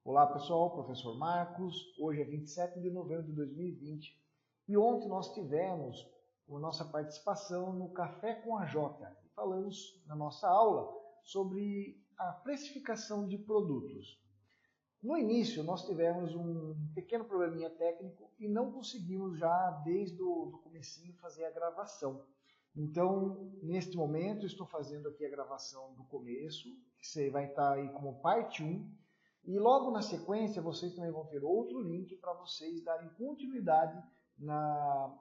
Olá pessoal, professor Marcos. Hoje é 27 de novembro de 2020 e ontem nós tivemos a nossa participação no Café com a Jota e falamos na nossa aula sobre a precificação de produtos. No início nós tivemos um pequeno probleminha técnico e não conseguimos já desde o comecinho fazer a gravação. Então, neste momento, estou fazendo aqui a gravação do começo, que você vai estar aí como parte 1. E logo na sequência, vocês também vão ter outro link para vocês darem continuidade na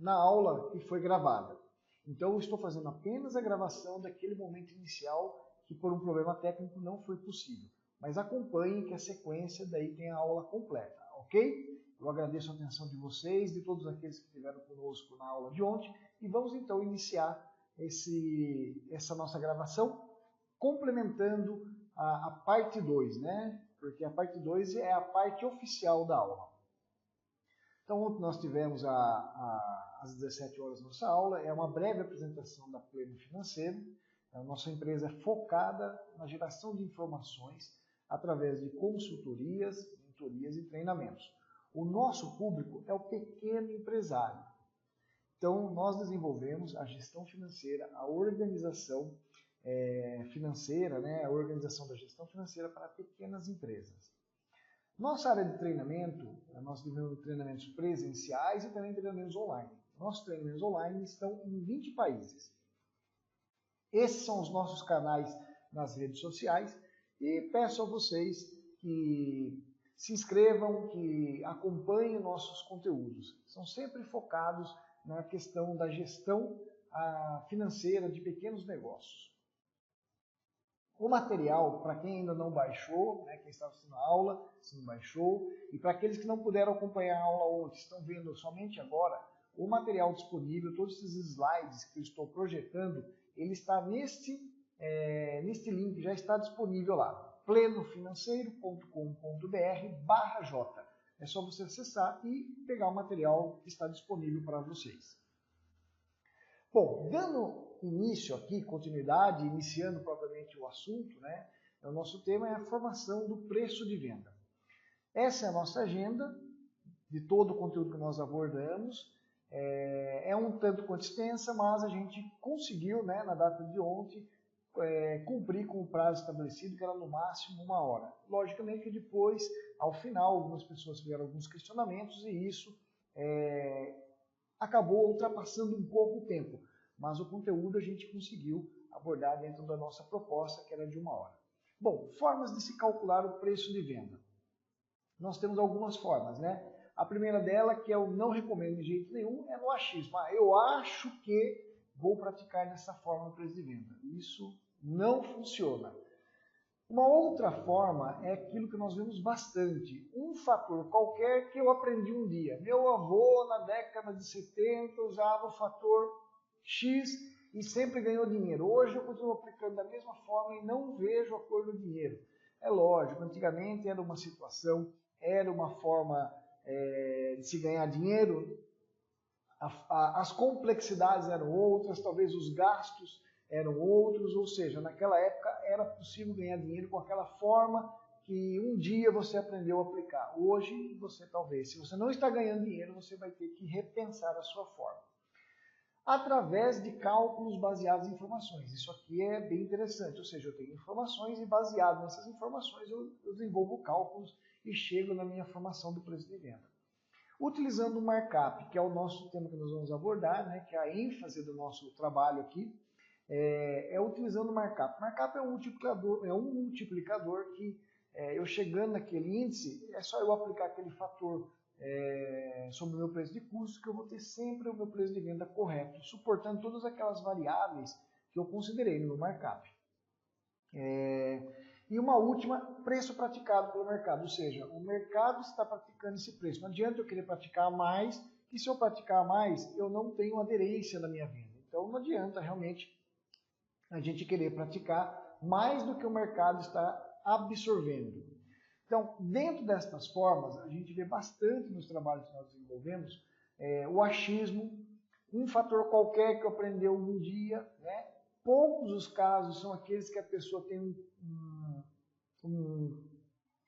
aula que foi gravada. Então, eu estou fazendo apenas a gravação daquele momento inicial que por um problema técnico não foi possível. Mas acompanhem que a sequência daí tem a aula completa, ok? Eu agradeço a atenção de vocês, de todos aqueles que estiveram conosco na aula de ontem. E vamos então iniciar essa nossa gravação, complementando a parte 2, né? Porque a parte 2 é a parte oficial da aula. Então, ontem nós tivemos às 17 horas nossa aula, é uma breve apresentação da Pleno Financeiro. A nossa empresa é focada na geração de informações através de consultorias, mentorias e treinamentos. O nosso público é o pequeno empresário. Então, nós desenvolvemos a gestão financeira, a organização financeira, né, a organização da gestão financeira para pequenas empresas. Nossa área de treinamento, nós desenvolvemos treinamentos presenciais e também treinamentos online. Nossos treinamentos online estão em 20 países. Esses são os nossos canais nas redes sociais e peço a vocês que se inscrevam, que acompanhem nossos conteúdos. São sempre focados na questão da gestão financeira de pequenos negócios. O material, para quem ainda não baixou, né, quem está assistindo a aula, se não baixou, e para aqueles que não puderam acompanhar a aula ontem, estão vendo somente agora, o material disponível, todos esses slides que eu estou projetando, ele está neste link, já está disponível lá, plenofinanceiro.com.br/j. É só você acessar e pegar o material que está disponível para vocês. Bom, dando início aqui, continuidade, iniciando propriamente o assunto, né? O nosso tema é a formação do preço de venda. Essa é a nossa agenda de todo o conteúdo que nós abordamos. É um tanto quanto extensa, mas a gente conseguiu, né, na data de ontem, cumprir com o prazo estabelecido, que era no máximo 1 hora. Logicamente que depois, ao final, algumas pessoas tiveram alguns questionamentos e isso acabou ultrapassando um pouco o tempo, mas o conteúdo a gente conseguiu abordar dentro da nossa proposta, que era de 1 hora. Bom, formas de se calcular o preço de venda. Nós temos algumas formas, né? A primeira dela, que eu não recomendo de jeito nenhum, é no achismo. Eu acho que vou praticar dessa forma o preço de venda. Isso não funciona. Uma outra forma é aquilo que nós vemos bastante. Um fator qualquer que eu aprendi um dia. Meu avô, na década de 70, usava o fator X e sempre ganhou dinheiro. Hoje eu continuo aplicando da mesma forma e não vejo a cor do dinheiro. É lógico, antigamente era uma situação, era uma forma de se ganhar dinheiro. As complexidades eram outras, talvez os gastos eram outros, ou seja, naquela época era possível ganhar dinheiro com aquela forma que um dia você aprendeu a aplicar. Hoje, você talvez, se você não está ganhando dinheiro, você vai ter que repensar a sua forma. Através de cálculos baseados em informações. Isso aqui é bem interessante, ou seja, eu tenho informações e baseado nessas informações eu desenvolvo cálculos e chego na minha formação do preço de venda. Utilizando o markup, que é o nosso tema que nós vamos abordar, né, que é a ênfase do nosso trabalho aqui, utilizando o markup. Markup é um multiplicador que, eu chegando naquele índice, é só eu aplicar aquele fator sobre o meu preço de custo, que eu vou ter sempre o meu preço de venda correto, suportando todas aquelas variáveis que eu considerei no meu markup. E uma última, preço praticado pelo mercado, ou seja, o mercado está praticando esse preço. Não adianta eu querer praticar mais, e se eu praticar mais, eu não tenho aderência na minha venda. Então não adianta realmente a gente querer praticar mais do que o mercado está absorvendo. Então, dentro destas formas, a gente vê bastante nos trabalhos que nós desenvolvemos o achismo, um fator qualquer que aprendeu um dia, né? Poucos os casos são aqueles que a pessoa tem um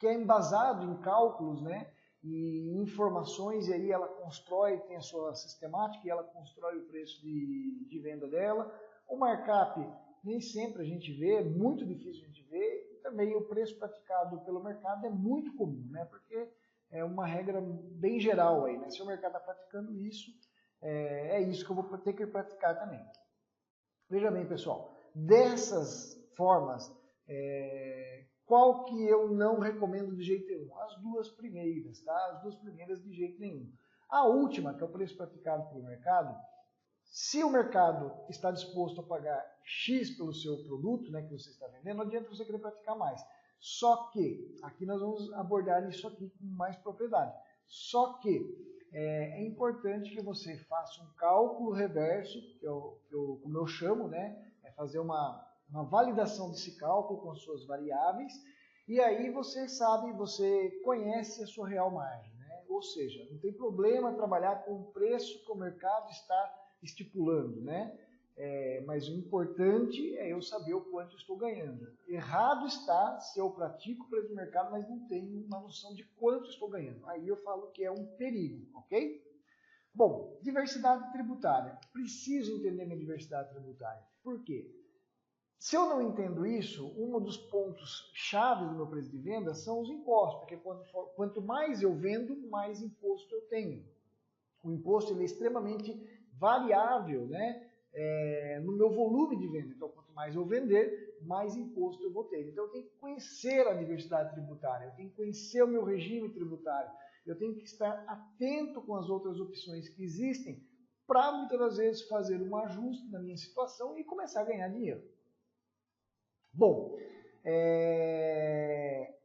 que é embasado em cálculos, né, e informações, e aí ela constrói, tem a sua sistemática, e ela constrói o preço de venda dela. O markup, nem sempre a gente vê, é muito difícil a gente ver, e também o preço praticado pelo mercado é muito comum, né, porque é uma regra bem geral aí, né, se o mercado está praticando isso, é isso que eu vou ter que praticar também. Veja bem, pessoal, dessas formas, qual que eu não recomendo de jeito nenhum? As duas primeiras, tá? As duas primeiras de jeito nenhum. A última, que é o preço praticado pelo mercado, se o mercado está disposto a pagar X pelo seu produto, né, que você está vendendo, não adianta você querer praticar mais. Só que, aqui nós vamos abordar isso aqui com mais propriedade. Só que é importante que você faça um cálculo reverso, como eu chamo, né, é fazer uma validação desse cálculo com as suas variáveis, e aí você sabe, você conhece a sua real margem, né? Ou seja, não tem problema trabalhar com o preço que o mercado está estipulando, né? Mas o importante é eu saber o quanto eu estou ganhando. Errado está se eu pratico o preço do mercado, mas não tenho uma noção de quanto estou ganhando. Aí eu falo que é um perigo, ok? Bom, diversidade tributária. Preciso entender minha diversidade tributária. Por quê? Se eu não entendo isso, um dos pontos chave do meu preço de venda são os impostos, porque quanto mais eu vendo, mais imposto eu tenho. O imposto ele é extremamente variável, né, no meu volume de venda. Então, quanto mais eu vender, mais imposto eu vou ter. Então, eu tenho que conhecer a diversidade tributária, eu tenho que conhecer o meu regime tributário, eu tenho que estar atento com as outras opções que existem para, muitas das vezes, fazer um ajuste na minha situação e começar a ganhar dinheiro. Bom,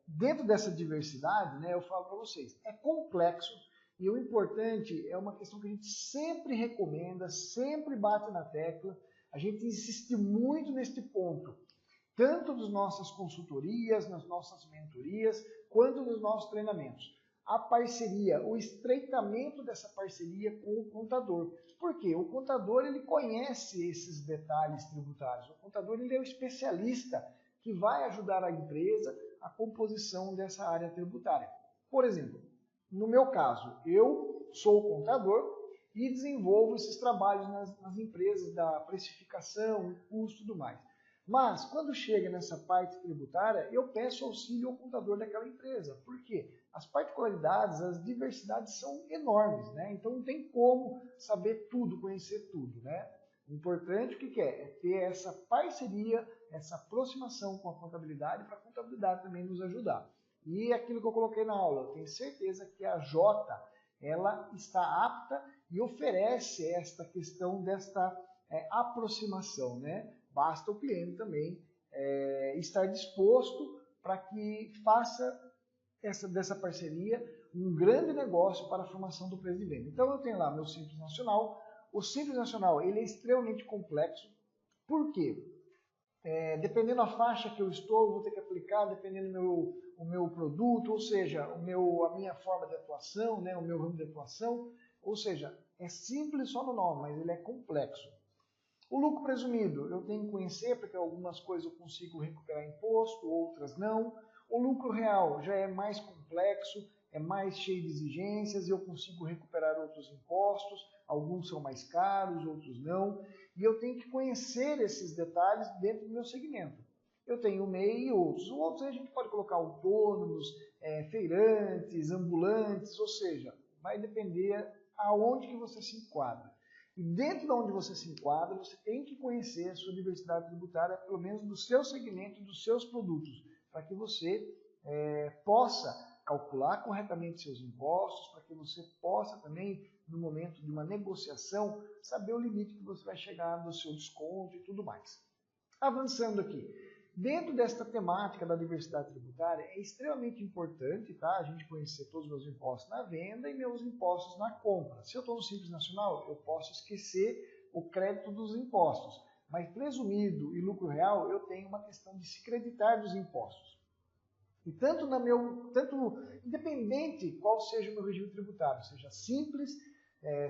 dentro dessa diversidade, né, eu falo para vocês, é complexo e o importante é uma questão que a gente sempre recomenda, sempre bate na tecla, a gente insiste muito neste ponto, tanto nas nossas consultorias, nas nossas mentorias, quanto nos nossos treinamentos. A parceria, o estreitamento dessa parceria com o contador. Por quê? O contador ele conhece esses detalhes tributários. O contador ele é o especialista que vai ajudar a empresa a composição dessa área tributária. Por exemplo, no meu caso, eu sou contador e desenvolvo esses trabalhos nas empresas da precificação, custo e tudo mais. Mas, quando chega nessa parte tributária, eu peço auxílio ao contador daquela empresa. Por quê? As particularidades, as diversidades são enormes, né? Então não tem como saber tudo, conhecer tudo, né? O importante, o que é? É ter essa parceria, essa aproximação com a contabilidade, para a contabilidade também nos ajudar. E aquilo que eu coloquei na aula, eu tenho certeza que a Jota, ela está apta e oferece esta questão desta aproximação, né? Basta o cliente também estar disposto para que faça dessa parceria um grande negócio para a formação do preço de venda. Então eu tenho lá meu Simples Nacional. O Simples Nacional ele é extremamente complexo. Por quê? Dependendo da faixa que eu estou, eu vou ter que aplicar, dependendo do meu produto, ou seja, a minha forma de atuação, né, o meu ramo de atuação. Ou seja, é simples só no nome, mas ele é complexo. O lucro presumido, eu tenho que conhecer, porque algumas coisas eu consigo recuperar imposto, outras não. O lucro real já é mais complexo, é mais cheio de exigências, e eu consigo recuperar outros impostos, alguns são mais caros, outros não. E eu tenho que conhecer esses detalhes dentro do meu segmento. Eu tenho o MEI e outros. Outros a gente pode colocar autônomos, feirantes, ambulantes, ou seja, vai depender aonde que você se enquadra. E dentro de onde você se enquadra, você tem que conhecer a sua diversidade tributária, pelo menos do seu segmento e dos seus produtos, para que você possa calcular corretamente seus impostos, para que você possa também, no momento de uma negociação, saber o limite que você vai chegar do seu desconto e tudo mais. Avançando aqui. Dentro desta temática da diversidade tributária, é extremamente importante, tá, a gente conhecer todos os meus impostos na venda e meus impostos na compra. Se eu estou no Simples Nacional, eu posso esquecer o crédito dos impostos, mas presumido e lucro real, eu tenho uma questão de se creditar dos impostos. E independente qual seja o meu regime tributário, seja simples,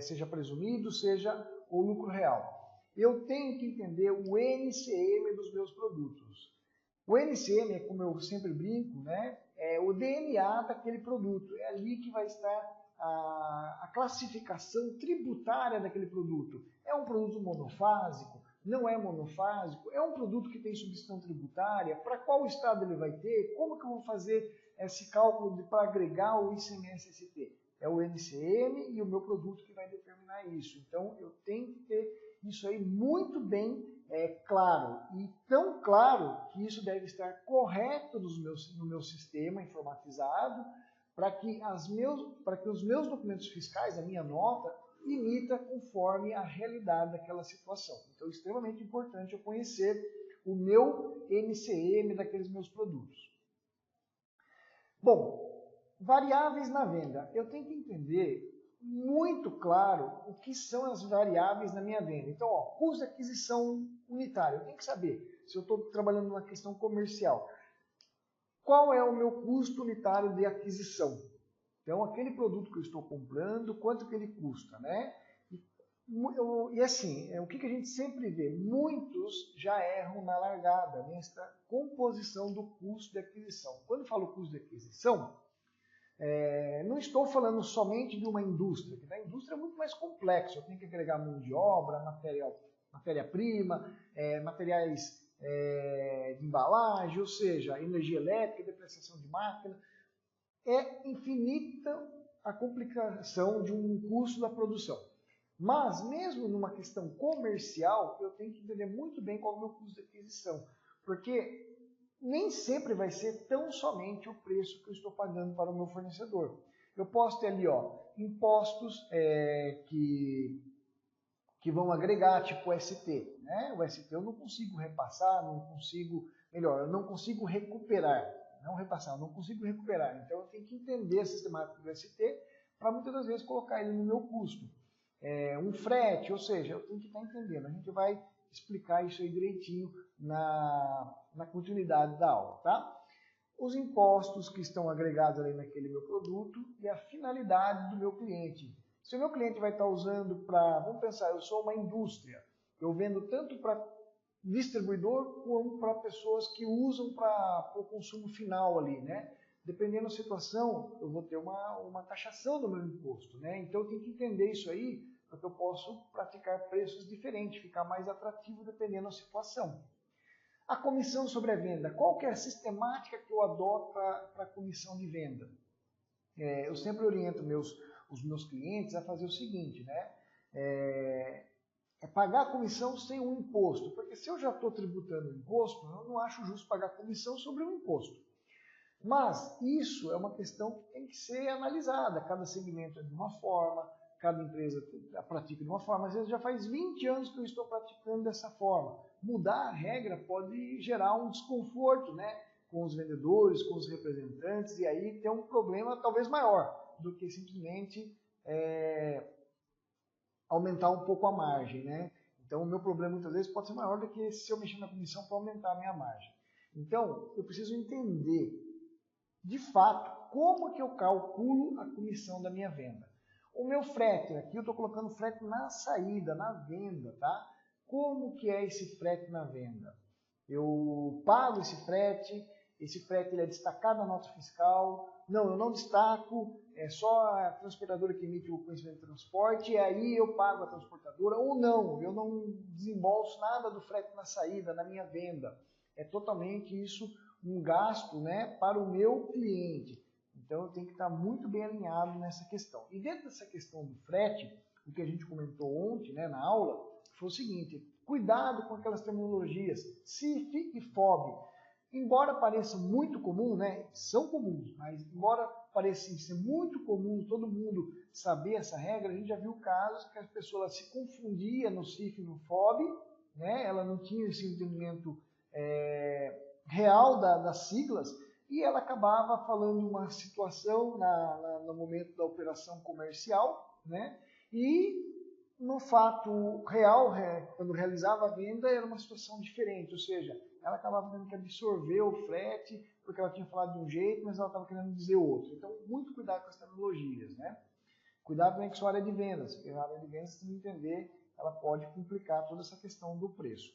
seja presumido, seja o lucro real, eu tenho que entender o NCM dos meus produtos. O NCM é, como eu sempre brinco, né, é o DNA daquele produto. É ali que vai estar a classificação tributária daquele produto. É um produto monofásico? Não é monofásico? É um produto que tem substituição tributária? Para qual estado ele vai ter? Como que eu vou fazer esse cálculo para agregar o ICMS-ST? É o NCM e o meu produto que vai determinar isso. Então, eu tenho que ter isso aí muito bem claro. E tão claro que isso deve estar correto no meu sistema informatizado, para que os meus documentos fiscais, a minha nota, imita conforme a realidade daquela situação. Então, é extremamente importante eu conhecer o meu NCM daqueles meus produtos. Bom, variáveis na venda. Eu tenho que entender muito claro o que são as variáveis na minha venda. Então, custo de aquisição unitário. Eu tenho que saber, se eu estou trabalhando numa questão comercial, qual é o meu custo unitário de aquisição? Então, aquele produto que eu estou comprando, quanto que ele custa, né? E assim, o que a gente sempre vê? Muitos já erram na largada, nessa composição do custo de aquisição. Quando eu falo custo de aquisição, não estou falando somente de uma indústria, porque a indústria é muito mais complexo. Eu tenho que agregar mão de obra, matéria-prima, materiais de embalagem, ou seja, energia elétrica, depreciação de máquina. É infinita a complicação de um custo da produção. Mas, mesmo numa questão comercial, eu tenho que entender muito bem qual é o meu custo de aquisição, porque nem sempre vai ser tão somente o preço que eu estou pagando para o meu fornecedor. Eu posso ter ali impostos que vão agregar, tipo o ST. Né? O ST eu não consigo repassar, eu não consigo recuperar. Não repassar, eu não consigo recuperar. Então eu tenho que entender a sistemática do ST para muitas das vezes colocar ele no meu custo. Um frete, ou seja, eu tenho que estar entendendo. A gente vai explicar isso aí direitinho na continuidade da aula, tá? Os impostos que estão agregados ali naquele meu produto e a finalidade do meu cliente. Se o meu cliente vai estar usando vamos pensar, eu sou uma indústria, eu vendo tanto para distribuidor como para pessoas que usam para o consumo final ali, né? Dependendo da situação, eu vou ter uma taxação do meu imposto, né? Então eu tenho que entender isso aí, para que eu possa praticar preços diferentes, ficar mais atrativo dependendo da situação. A comissão sobre a venda. Qual que é a sistemática que eu adoto para a comissão de venda? Eu sempre oriento os meus clientes a fazer o seguinte, né? Pagar a comissão sem um imposto, porque se eu já estou tributando o imposto, eu não acho justo pagar comissão sobre um imposto. Mas isso é uma questão que tem que ser analisada. Cada segmento é de uma forma, cada empresa pratica de uma forma. Às vezes já faz 20 anos que eu estou praticando dessa forma. Mudar a regra pode gerar um desconforto, né, com os vendedores, com os representantes, e aí tem um problema talvez maior do que simplesmente aumentar um pouco a margem, né? Então o meu problema muitas vezes pode ser maior do que se eu mexer na comissão para aumentar a minha margem. Então eu preciso entender de fato como que eu calculo a comissão da minha venda. O meu frete, aqui eu estou colocando frete na saída, na venda, tá? Como que é esse frete na venda? Eu pago esse frete ele é destacado na nota fiscal. Não, eu não destaco, é só a transportadora que emite o conhecimento de transporte, e aí eu pago a transportadora, ou não, eu não desembolso nada do frete na saída, na minha venda. É totalmente isso um gasto, né, para o meu cliente. Então eu tenho que estar muito bem alinhado nessa questão. E dentro dessa questão do frete, o que a gente comentou ontem, né, na aula, foi o seguinte: cuidado com aquelas terminologias CIF e FOB. Embora pareça muito comum, né, são comuns, mas embora pareça ser muito comum todo mundo saber essa regra, a gente já viu casos que as pessoas se confundiam no CIF e no FOB, né, ela não tinha esse entendimento real das siglas, e ela acabava falando uma situação no momento da operação comercial, né, e no fato real, quando realizava a venda, era uma situação diferente, ou seja, ela acabava tendo que absorver o frete, porque ela tinha falado de um jeito, mas ela estava querendo dizer outro. Então, muito cuidado com as terminologias, né? Cuidado também com a sua área de vendas, porque a área de vendas, se não entender, ela pode complicar toda essa questão do preço.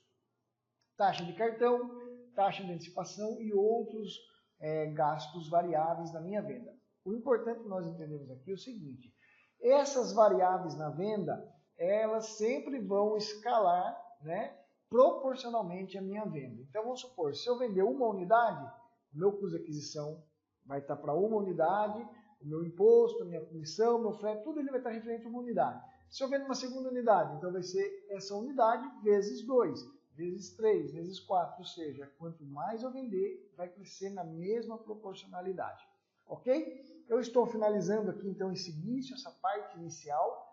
Taxa de cartão, taxa de antecipação e outros gastos variáveis da minha venda. O importante que nós entendemos aqui é o seguinte: essas variáveis na venda, elas sempre vão escalar, né, proporcionalmente à minha venda. Então, vamos supor, se eu vender uma unidade, o meu custo de aquisição vai estar para uma unidade, o meu imposto, a minha comissão, o meu frete, tudo ele vai estar referente a uma unidade. Se eu vendo uma segunda unidade, então vai ser essa unidade vezes 2, vezes 3, vezes 4, ou seja, quanto mais eu vender, vai crescer na mesma proporcionalidade. Ok? Eu estou finalizando aqui, então, esse início, essa parte inicial,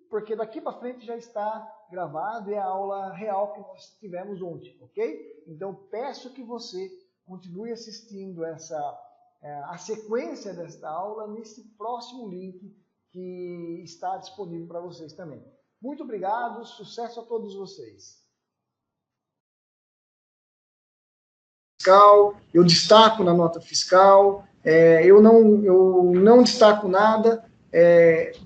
porque daqui para frente já está gravado, é a aula real que nós tivemos ontem, ok? Então, peço que você continue assistindo a sequência desta aula nesse próximo link que está disponível para vocês também. Muito obrigado, sucesso a todos vocês. Eu destaco na nota fiscal, eu não destaco nada,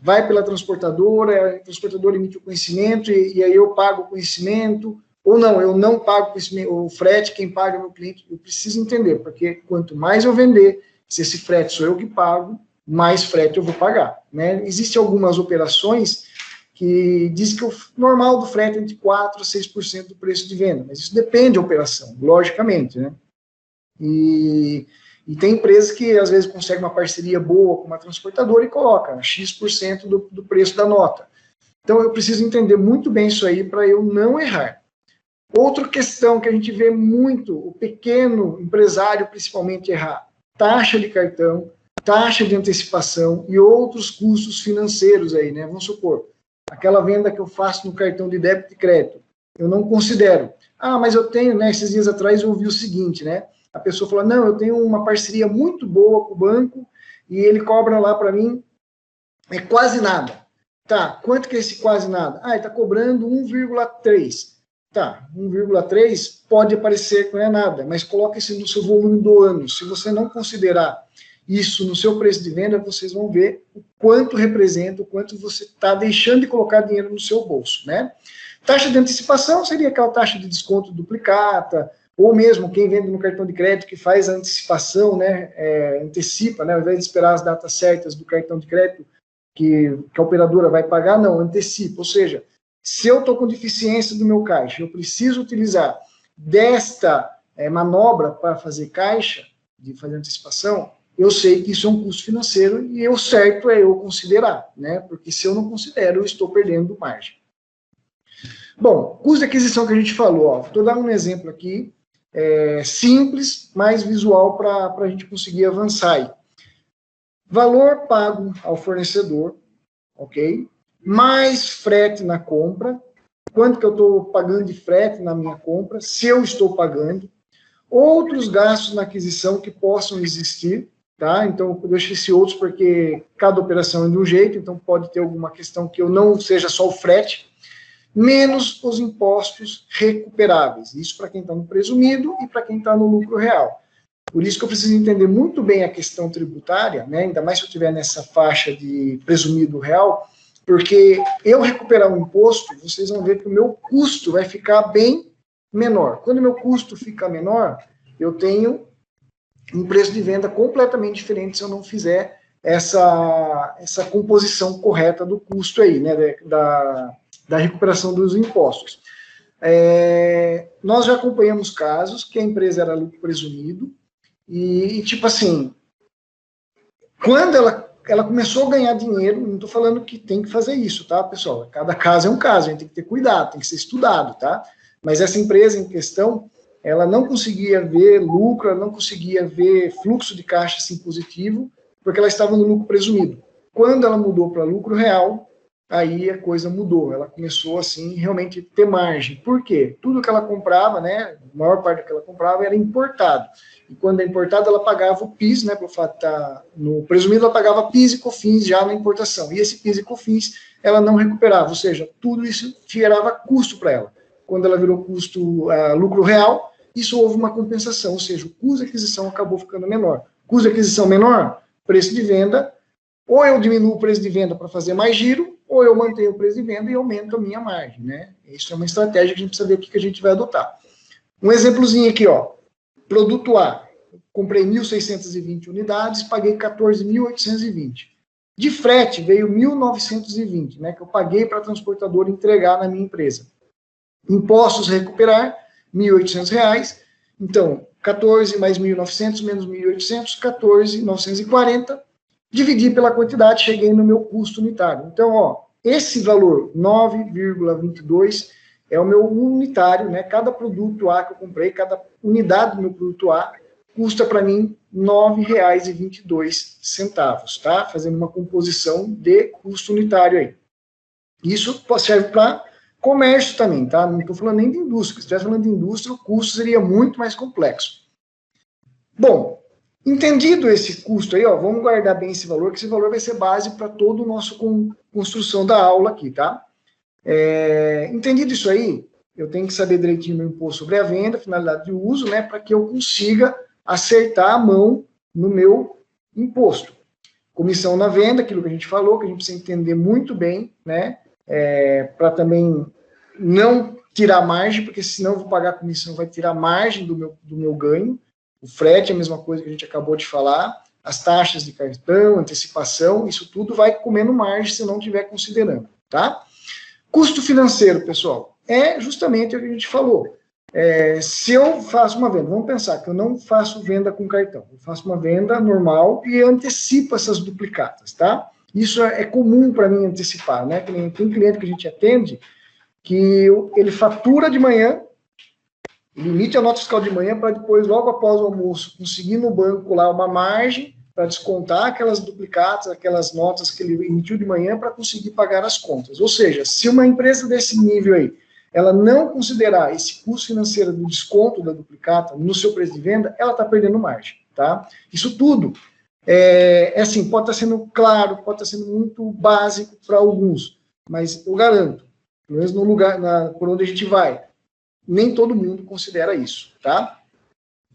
vai pela transportadora, a transportadora emite o conhecimento e aí eu pago o conhecimento, ou não, eu não pago o frete, quem paga é o meu cliente. Eu preciso entender, porque quanto mais eu vender, se esse frete sou eu que pago, mais frete eu vou pagar, né? Existem algumas operações que diz que o normal do frete é entre 4% a 6% do preço de venda, mas isso depende da operação, logicamente, né? E tem empresas que às vezes conseguem uma parceria boa com uma transportadora e coloca X% do preço da nota. Então eu preciso entender muito bem isso aí para eu não errar. Outra questão que a gente vê muito, o pequeno empresário principalmente errar: taxa de cartão, taxa de antecipação e outros custos financeiros aí, né? Vamos supor, aquela venda que eu faço no cartão de débito e crédito, eu não considero. Ah, mas eu tenho, né? Esses dias atrás eu ouvi o seguinte, né? A pessoa falou: não, eu tenho uma parceria muito boa com o banco e ele cobra lá para mim quase nada. Tá, quanto que é esse quase nada? Ah, ele está cobrando 1,3. Tá, 1,3 pode parecer que não é nada, mas coloque isso no seu volume do ano. Se você não considerar isso no seu preço de venda, vocês vão ver o quanto representa, o quanto você está deixando de colocar dinheiro no seu bolso, né? Taxa de antecipação seria aquela taxa de desconto duplicata, ou mesmo quem vende no cartão de crédito que faz a antecipação, né, antecipa, né, ao invés de esperar as datas certas do cartão de crédito que a operadora vai pagar, não, antecipa. Ou seja, se eu estou com deficiência do meu caixa, eu preciso utilizar desta manobra para fazer caixa, de fazer antecipação, eu sei que isso é um custo financeiro e o certo é eu considerar, né? Porque se eu não considero, eu estou perdendo margem. Bom, custo de aquisição que a gente falou, estou dando um exemplo aqui, simples, mas visual para a gente conseguir avançar aí. Valor pago ao fornecedor, ok? Mais frete na compra, quanto que eu estou pagando de frete na minha compra, se eu estou pagando, outros gastos na aquisição que possam existir, tá? Então, eu deixo esses outros porque cada operação é de um jeito, então pode ter alguma questão que eu não seja só o frete, menos os impostos recuperáveis. Isso para quem está no presumido e para quem está no lucro real. Por isso que eu preciso entender muito bem a questão tributária, né? Ainda mais se eu estiver nessa faixa de presumido real, porque eu recuperar um imposto, vocês vão ver que o meu custo vai ficar bem menor. Quando o meu custo fica menor, eu tenho um preço de venda completamente diferente se eu não fizer essa composição correta do custo aí, né, da recuperação dos impostos. Nós já acompanhamos casos que a empresa era lucro presumido e tipo assim, quando ela começou a ganhar dinheiro, não estou falando que tem que fazer isso, tá, pessoal? Cada caso é um caso, a gente tem que ter cuidado, tem que ser estudado, tá? Mas essa empresa em questão, ela não conseguia ver lucro, ela não conseguia ver fluxo de caixa assim, positivo, porque ela estava no lucro presumido. Quando ela mudou para lucro real, aí a coisa mudou, ela começou assim realmente ter margem. Por quê? Tudo que ela comprava, né, a maior parte que ela comprava era importado. E quando é importado, ela pagava o PIS, né, pelo fato de estar no presumido, ela pagava PIS e COFINS já na importação. E esse PIS e COFINS ela não recuperava, ou seja, tudo isso gerava custo para ela. Quando ela virou lucro real, isso houve uma compensação, ou seja, o custo de aquisição acabou ficando menor. Custo de aquisição menor, preço de venda, ou eu diminuo o preço de venda para fazer mais giro, ou eu mantenho o preço de venda e aumento a minha margem, né? Isso é uma estratégia que a gente precisa ver o que a gente vai adotar. Um exemplozinho aqui, ó. Produto A. Comprei 1.620 unidades, paguei 14.820. De frete veio 1.920, né, que eu paguei para a transportadora entregar na minha empresa. Impostos recuperar, R$ 1.800. Então, 14 mais 1.900 menos 1.800, 14.940. Dividi pela quantidade, cheguei no meu custo unitário. Então, ó, esse valor, 9,22, é o meu unitário, né? Cada produto A que eu comprei, cada unidade do meu produto A, custa para mim R$ 9,22, tá? Fazendo uma composição de custo unitário aí. Isso serve para comércio também, tá? Não estou falando nem de indústria. Se estivesse falando de indústria, o custo seria muito mais complexo. Bom, entendido esse custo aí, ó, vamos guardar bem esse valor, que esse valor vai ser base para toda a nossa construção da aula aqui, tá? Entendido isso aí, eu tenho que saber direitinho meu imposto sobre a venda, finalidade de uso, né, para que eu consiga acertar a mão no meu imposto. Comissão na venda, aquilo que a gente falou, que a gente precisa entender muito bem, né, para também não tirar margem, porque senão eu vou pagar a comissão, vai tirar margem do meu ganho. O frete é a mesma coisa que a gente acabou de falar, as taxas de cartão, antecipação, isso tudo vai comendo margem se não estiver considerando, tá? Custo financeiro, pessoal, é justamente o que a gente falou. Se eu faço uma venda, vamos pensar que eu não faço venda com cartão, eu faço uma venda normal e antecipo essas duplicatas, tá? Isso é comum para mim antecipar, né? Tem cliente que a gente atende que ele fatura de manhã, ele emite a nota fiscal de manhã para depois, logo após o almoço, conseguir no banco lá uma margem para descontar aquelas duplicatas, aquelas notas que ele emitiu de manhã para conseguir pagar as contas. Ou seja, se uma empresa desse nível aí, ela não considerar esse custo financeiro do desconto da duplicata no seu preço de venda, ela está perdendo margem, tá? Isso tudo assim, pode estar sendo claro, pode estar sendo muito básico para alguns, mas eu garanto, pelo menos no lugar, por onde a gente vai, nem todo mundo considera isso, tá?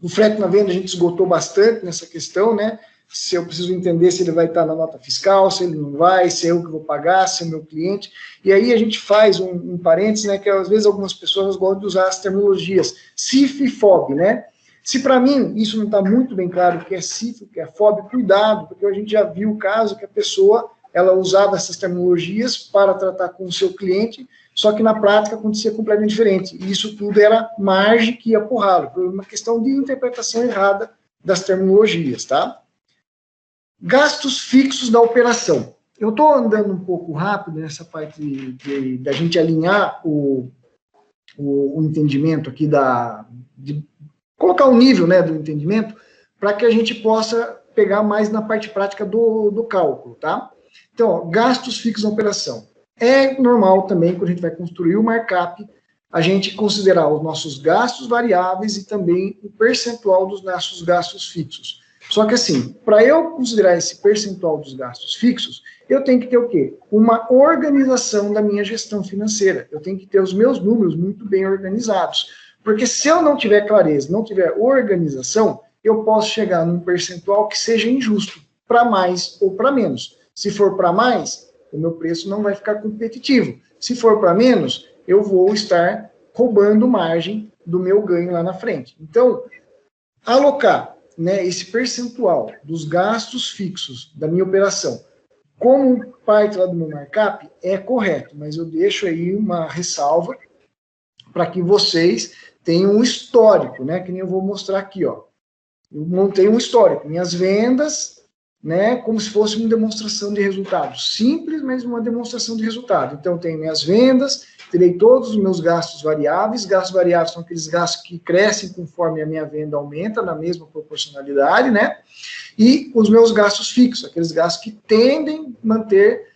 O frete na venda a gente esgotou bastante nessa questão, né? Se eu preciso entender se ele vai estar na nota fiscal, se ele não vai, se é eu que vou pagar, se é o meu cliente. E aí a gente faz um parênteses, né? Que às vezes algumas pessoas gostam de usar as terminologias CIF e FOB, né? Se para mim isso não está muito bem claro o que é CIF, o que é FOB, cuidado, porque a gente já viu o caso que a pessoa ela usava essas terminologias para tratar com o seu cliente, só que na prática acontecia completamente diferente. E isso tudo era margem que ia por ralo, por uma questão de interpretação errada das terminologias, tá? Gastos fixos da operação. Eu estou andando um pouco rápido nessa parte da gente alinhar o entendimento aqui, de colocar o nível, né, do entendimento, para que a gente possa pegar mais na parte prática do cálculo, tá? Então, ó, gastos fixos na operação. É normal também, quando a gente vai construir o markup, a gente considerar os nossos gastos variáveis e também o percentual dos nossos gastos fixos. Só que assim, para eu considerar esse percentual dos gastos fixos, eu tenho que ter o quê? Uma organização da minha gestão financeira. Eu tenho que ter os meus números muito bem organizados. Porque se eu não tiver clareza, não tiver organização, eu posso chegar num percentual que seja injusto, para mais ou para menos. Se for para mais, o meu preço não vai ficar competitivo. Se for para menos, eu vou estar roubando margem do meu ganho lá na frente. Então, alocar, né, esse percentual dos gastos fixos da minha operação como parte lá do meu markup é correto, mas eu deixo aí uma ressalva para que vocês tenham um histórico, né, que nem eu vou mostrar aqui, ó. Eu montei um histórico, minhas vendas, né, como se fosse uma demonstração de resultado. Simples, mas uma demonstração de resultado. Então, tenho minhas vendas, terei todos os meus gastos variáveis. Gastos variáveis são aqueles gastos que crescem conforme a minha venda aumenta, na mesma proporcionalidade, né? E os meus gastos fixos, aqueles gastos que tendem a manter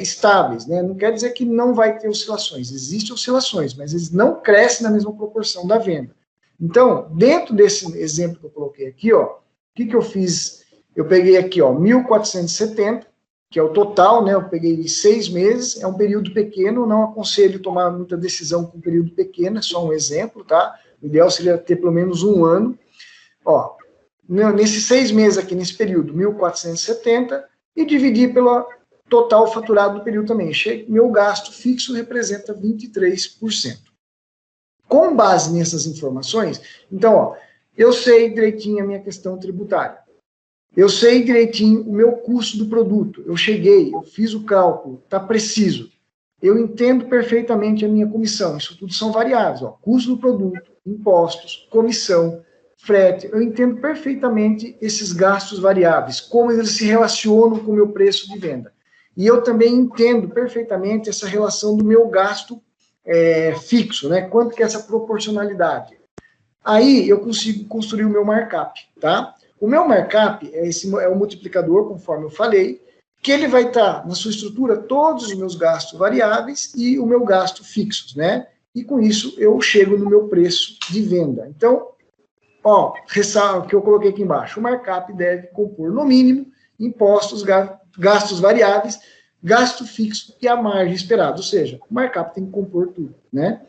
estáveis, né? Não quer dizer que não vai ter oscilações. Existem oscilações, mas eles não crescem na mesma proporção da venda. Então, dentro desse exemplo que eu coloquei aqui, ó, o que eu fiz? Eu peguei aqui, ó, 1.470, que é o total, né? Eu peguei 6 meses, é um período pequeno, não aconselho tomar muita decisão com um período pequeno, é só um exemplo, tá? O ideal seria ter pelo menos 1 ano. Ó, nesses 6 meses aqui, nesse período, 1.470, e dividir pelo total faturado do período também. Meu gasto fixo representa 23%. Com base nessas informações, então, ó, eu sei direitinho a minha questão tributária. Eu sei direitinho o meu custo do produto. Eu cheguei, eu fiz o cálculo, está preciso. Eu entendo perfeitamente a minha comissão. Isso tudo são variáveis. Ó, custo do produto, impostos, comissão, frete. Eu entendo perfeitamente esses gastos variáveis, como eles se relacionam com o meu preço de venda. E eu também entendo perfeitamente essa relação do meu gasto fixo, né? Quanto que é essa proporcionalidade. Aí eu consigo construir o meu markup, tá? O meu markup é o multiplicador, conforme eu falei, que ele vai estar na sua estrutura todos os meus gastos variáveis e o meu gasto fixos, né? E com isso eu chego no meu preço de venda. Então, ó, o que eu coloquei aqui embaixo, o markup deve compor, no mínimo, impostos, gastos variáveis, gasto fixo e a margem esperada. Ou seja, o markup tem que compor tudo, né?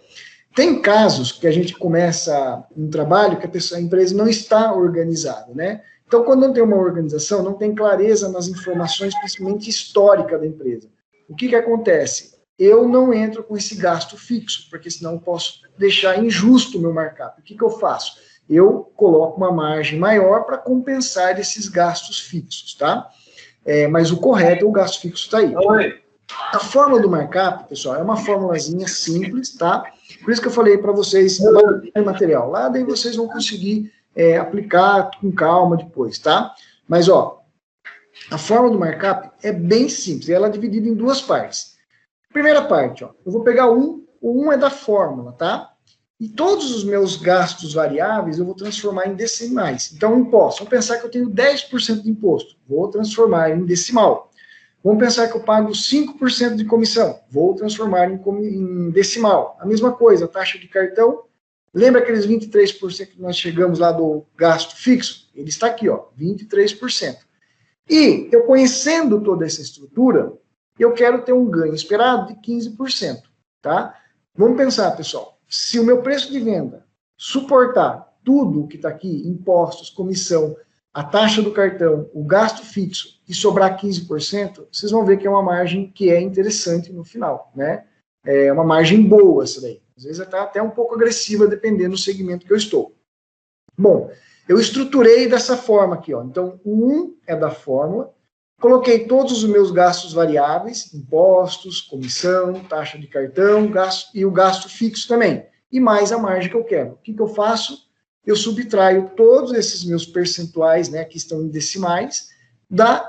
Tem casos que a gente começa um trabalho que a empresa não está organizada, né? Então, quando não tem uma organização, não tem clareza nas informações, principalmente histórica da empresa. O que acontece? Eu não entro com esse gasto fixo, porque senão eu posso deixar injusto o meu markup. O que eu faço? Eu coloco uma margem maior para compensar esses gastos fixos, tá? Mas o correto é o gasto fixo está aí. Oi. A fórmula do markup, pessoal, é uma formulazinha simples, tá? Por isso que eu falei para vocês, material lá, daí vocês vão conseguir aplicar com calma depois, tá? Mas, ó, a fórmula do markup é bem simples, ela é dividida em duas partes. Primeira parte, ó, eu vou pegar o 1 é da fórmula, tá? E todos os meus gastos variáveis eu vou transformar em decimais. Então, imposto, vamos pensar que eu tenho 10% de imposto, vou transformar em decimal. Vamos pensar que eu pago 5% de comissão, vou transformar em decimal. A mesma coisa, a taxa de cartão, lembra aqueles 23% que nós chegamos lá do gasto fixo? Ele está aqui, ó, 23%. E eu conhecendo toda essa estrutura, eu quero ter um ganho esperado de 15%, tá? Vamos pensar, pessoal, se o meu preço de venda suportar tudo o que está aqui, impostos, comissão, a taxa do cartão, o gasto fixo, e sobrar 15%, vocês vão ver que é uma margem que é interessante no final, né? É uma margem boa essa daí. Às vezes está até um pouco agressiva, dependendo do segmento que eu estou. Bom, eu estruturei dessa forma aqui, ó. Então, o 1 é da fórmula, coloquei todos os meus gastos variáveis, impostos, comissão, taxa de cartão, gasto, e o gasto fixo também, e mais a margem que eu quero. O que eu faço? Eu subtraio todos esses meus percentuais, né, que estão em decimais,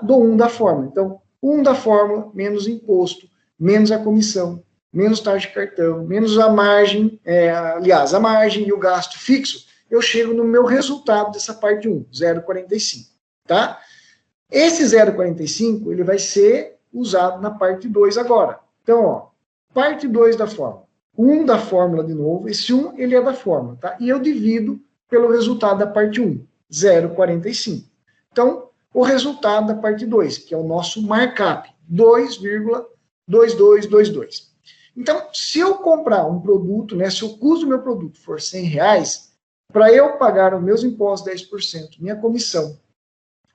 do 1 da fórmula. Então, 1 da fórmula, menos imposto, menos a comissão, menos taxa de cartão, menos a margem, a margem e o gasto fixo, eu chego no meu resultado dessa parte 1, 0,45, tá? Esse 0,45, ele vai ser usado na parte 2 agora. Então, ó, parte 2 da fórmula. 1 da fórmula de novo, esse 1, ele é da fórmula, tá? E eu divido pelo resultado da parte 1, 0,45. Então, o resultado da parte 2, que é o nosso markup, 2,2222. Então, se eu comprar um produto, né, se o custo do meu produto for R$100, para eu pagar os meus impostos 10%, minha comissão,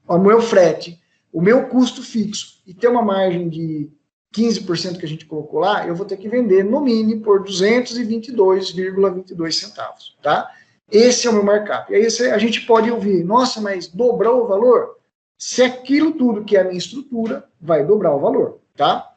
o meu frete, o meu custo fixo, e ter uma margem de 15% que a gente colocou lá, eu vou ter que vender, no mínimo, por 222,22 centavos, tá? Esse é o meu markup. E aí a gente pode ouvir, nossa, mas dobrou o valor? Se aquilo tudo que é a minha estrutura, vai dobrar o valor, tá?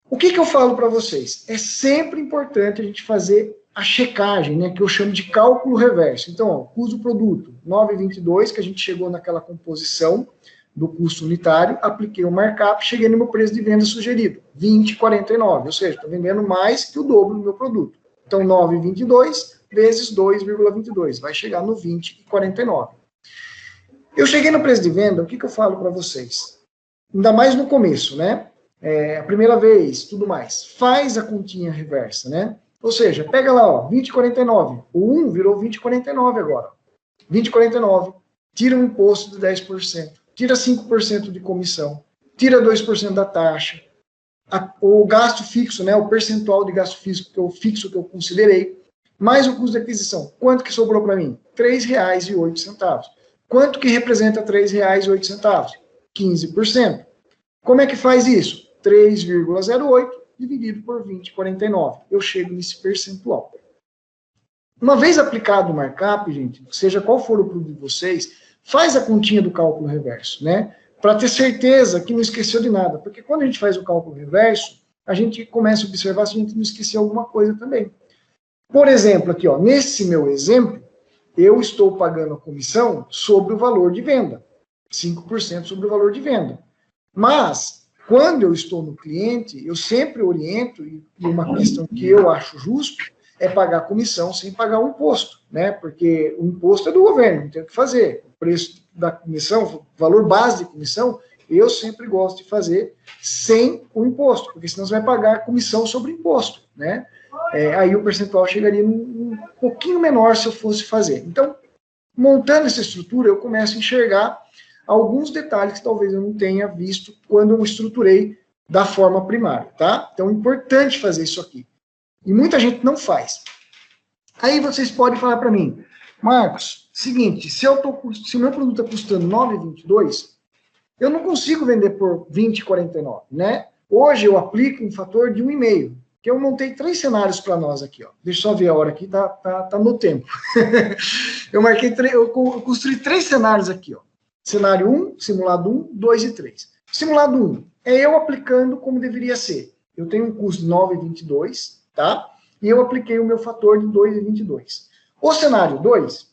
O que eu falo para vocês? É sempre importante a gente fazer a checagem, né, que eu chamo de cálculo reverso. Então, ó, custo do produto, 9,22, que a gente chegou naquela composição do custo unitário, apliquei o markup, cheguei no meu preço de venda sugerido, 20,49, ou seja, estou vendendo mais que o dobro do meu produto. Então, 9,22 vezes 2,22, vai chegar no 20,49. Eu cheguei no preço de venda, o que eu falo para vocês? Ainda mais no começo, né? A primeira vez, tudo mais. Faz a continha reversa, né? Ou seja, pega lá, ó, 20,49. O 1 virou 20,49 agora. 20,49. Tira um imposto de 10%. Tira 5% de comissão. Tira 2% da taxa. O gasto fixo, né? O percentual de gasto fixo que eu considerei. Mais o custo de aquisição. Quanto que sobrou para mim? R$3,08. Quanto que representa R$3,08? 15%. Como é que faz isso? 3,08 dividido por 20,49. Eu chego nesse percentual. Uma vez aplicado o markup, gente, seja qual for o produto de vocês, faz a continha do cálculo reverso, né? Para ter certeza que não esqueceu de nada. Porque quando a gente faz o cálculo reverso, a gente começa a observar se a gente não esqueceu alguma coisa também. Por exemplo, aqui, ó, nesse meu exemplo, eu estou pagando a comissão sobre o valor de venda. 5% sobre o valor de venda. Mas, quando eu estou no cliente, eu sempre oriento, e uma questão que eu acho justo, é pagar a comissão sem pagar o imposto, né? Porque o imposto é do governo, não tem o que fazer. O preço da comissão, o valor base de comissão, eu sempre gosto de fazer sem o imposto, porque senão você vai pagar a comissão sobre o imposto, né? Aí o percentual chegaria um pouquinho menor se eu fosse fazer. Então, montando essa estrutura, eu começo a enxergar alguns detalhes que talvez eu não tenha visto quando eu estruturei da forma primária, tá? Então, é importante fazer isso aqui. E muita gente não faz. Aí vocês podem falar para mim, Marcos, seguinte, se o meu produto está custando R$ 9,22, eu não consigo vender por R$ 20,49, né? Hoje eu aplico um fator de 1,5, que eu montei 3 cenários para nós aqui, ó. Deixa eu só ver a hora aqui, tá no tempo. eu construí 3 cenários aqui, ó. Cenário 1, simulado 1, 2 e 3. Simulado 1 é eu aplicando como deveria ser. Eu tenho um custo de 9,22, tá? E eu apliquei o meu fator de 2,22. O cenário 2,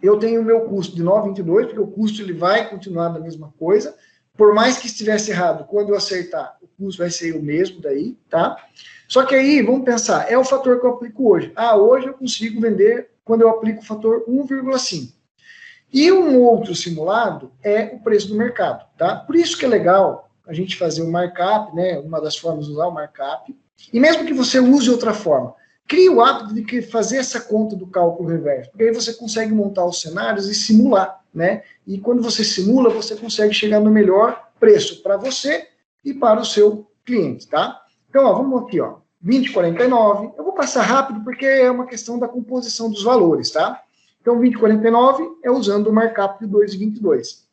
eu tenho o meu custo de 9,22, porque o custo ele vai continuar da mesma coisa. Por mais que estivesse errado, quando eu acertar, o custo vai ser o mesmo daí, tá? Só que aí, vamos pensar, é o fator que eu aplico hoje. Hoje eu consigo vender quando eu aplico o fator 1,5. E um outro simulado é o preço do mercado, tá? Por isso que é legal a gente fazer o markup, né? Uma das formas de usar o markup. E mesmo que você use outra forma, crie o hábito de fazer essa conta do cálculo reverso, porque aí você consegue montar os cenários e simular, né? E quando você simula, você consegue chegar no melhor preço para você e para o seu cliente, tá? Então, ó, vamos aqui, ó, 20,49. Eu vou passar rápido porque é uma questão da composição dos valores, tá? Então, 20,49 é usando o markup de 2,22.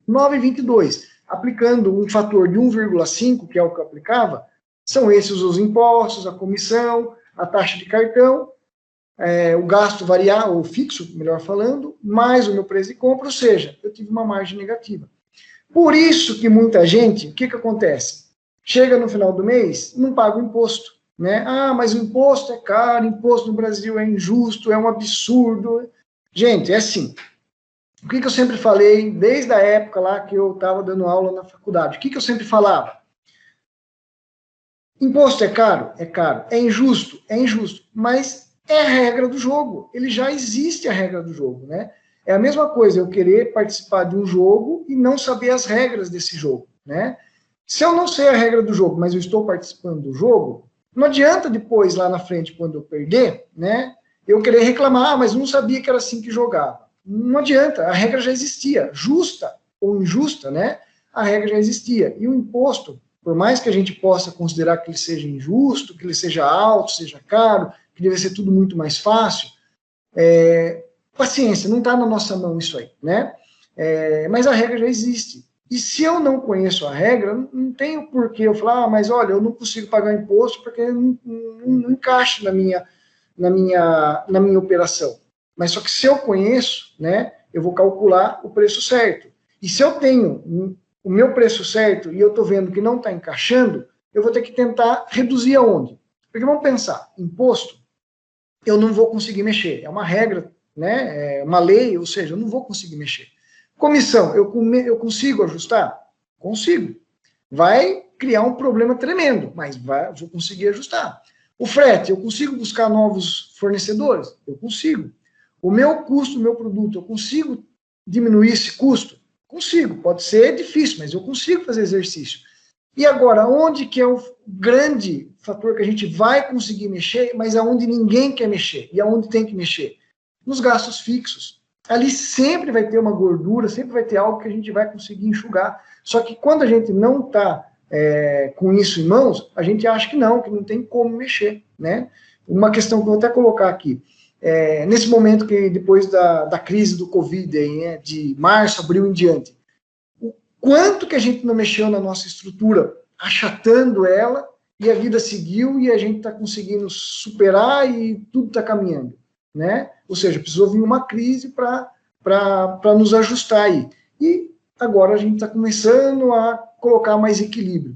9,22, aplicando um fator de 1,5, que é o que eu aplicava, são esses os impostos, a comissão, a taxa de cartão, o gasto variável, ou fixo, melhor falando, mais o meu preço de compra, ou seja, eu tive uma margem negativa. Por isso que muita gente, o que acontece? Chega no final do mês, não paga o imposto, né? Mas o imposto é caro, o imposto no Brasil é injusto, é um absurdo. Gente, é assim. O que eu sempre falei, desde a época lá que eu estava dando aula na faculdade, o que eu sempre falava? Imposto é caro? É caro. É injusto? É injusto. Mas é a regra do jogo. Ele já existe a regra do jogo, né? É a mesma coisa eu querer participar de um jogo e não saber as regras desse jogo, né? Se eu não sei a regra do jogo, mas eu estou participando do jogo, não adianta depois, lá na frente, quando eu perder, né? Eu querer reclamar, mas eu não sabia que era assim que jogava. Não adianta, a regra já existia. Justa ou injusta, né? A regra já existia. E o imposto, por mais que a gente possa considerar que ele seja injusto, que ele seja alto, seja caro, que deve ser tudo muito mais fácil, paciência, não está na nossa mão isso aí, né? Mas a regra já existe. E se eu não conheço a regra, não tenho por que eu falar, mas olha, eu não consigo pagar imposto porque não encaixa na minha operação. Mas só que se eu conheço, né, eu vou calcular o preço certo. E se eu tenho o meu preço certo e eu estou vendo que não está encaixando, eu vou ter que tentar reduzir aonde? Porque vamos pensar, imposto, eu não vou conseguir mexer. É uma regra, né, é uma lei, ou seja, eu não vou conseguir mexer. Comissão, eu consigo ajustar? Consigo. Vai criar um problema tremendo, mas vou conseguir ajustar. O frete, eu consigo buscar novos fornecedores? Eu consigo. O meu custo, o meu produto, eu consigo diminuir esse custo? Consigo. Pode ser difícil, mas eu consigo fazer exercício. E agora, onde que é o grande fator que a gente vai conseguir mexer, mas aonde ninguém quer mexer? E aonde tem que mexer? Nos gastos fixos. Ali sempre vai ter uma gordura, sempre vai ter algo que a gente vai conseguir enxugar. Só que quando a gente não está com isso em mãos, a gente acha que não tem como mexer, né? Uma questão que eu vou até colocar aqui. Nesse momento que depois da crise do Covid, aí, né, de março, abril em diante, o quanto que a gente não mexeu na nossa estrutura, achatando ela, e a vida seguiu e a gente está conseguindo superar e tudo está caminhando. né? Ou seja, precisou vir uma crise para nos ajustar aí. E agora a gente está começando a colocar mais equilíbrio.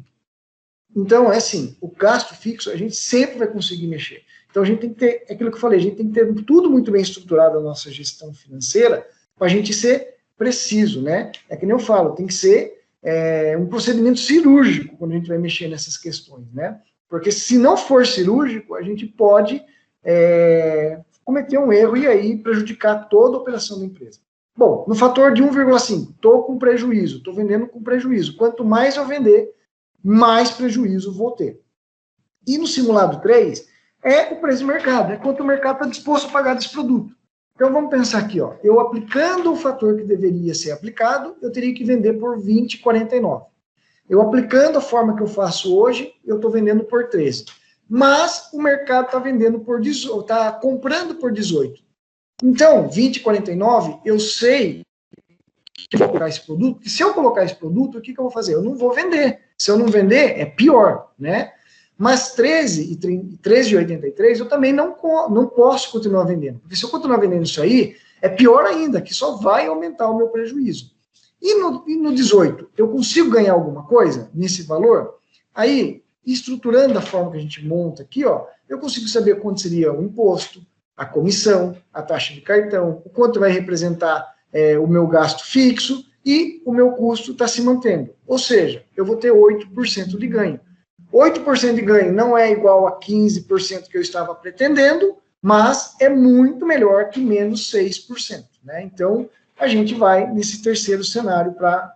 Então, é assim, o gasto fixo a gente sempre vai conseguir mexer. Então, a gente tem que ter, é aquilo que eu falei, a gente tem que ter tudo muito bem estruturado a nossa gestão financeira para a gente ser preciso, né? É que nem eu falo, tem que ser um procedimento cirúrgico quando a gente vai mexer nessas questões, né? Porque se não for cirúrgico, a gente pode cometer um erro e aí prejudicar toda a operação da empresa. Bom, no fator de 1,5, estou com prejuízo, estou vendendo com prejuízo. Quanto mais eu vender, mais prejuízo vou ter. E no simulado 3, é o preço de mercado, é quanto o mercado está disposto a pagar desse produto. Então vamos pensar aqui, ó, eu aplicando o fator que deveria ser aplicado, eu teria que vender por 20,49. Eu aplicando a forma que eu faço hoje, eu estou vendendo por 13. Mas o mercado está vendendo por 18, está comprando por 18. Então, 20,49, eu sei que eu vou colocar esse produto, que se eu colocar esse produto, o que eu vou fazer? Eu não vou vender. Se eu não vender, é pior, né? Mas 13,83 eu também não posso continuar vendendo. Porque se eu continuar vendendo isso aí, é pior ainda, que só vai aumentar o meu prejuízo. E no 18, eu consigo ganhar alguma coisa nesse valor? Aí, estruturando da forma que a gente monta aqui, ó, eu consigo saber quanto seria o imposto, a comissão, a taxa de cartão, o quanto vai representar o meu gasto fixo e o meu custo está se mantendo. Ou seja, eu vou ter 8% de ganho. 8% de ganho não é igual a 15% que eu estava pretendendo, mas é muito melhor que menos 6%. Né? Então, a gente vai nesse terceiro cenário para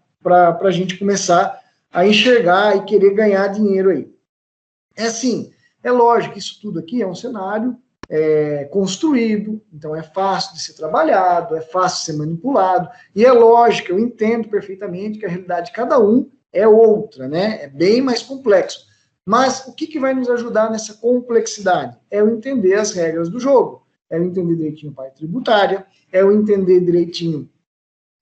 a gente começar a enxergar e querer ganhar dinheiro aí. É assim, é lógico que isso tudo aqui é um cenário construído, então é fácil de ser trabalhado, é fácil de ser manipulado, e é lógico, eu entendo perfeitamente que a realidade de cada um é outra, né? É bem mais complexo. Mas o que vai nos ajudar nessa complexidade? É eu entender as regras do jogo, é eu entender direitinho a parte tributária, é eu entender direitinho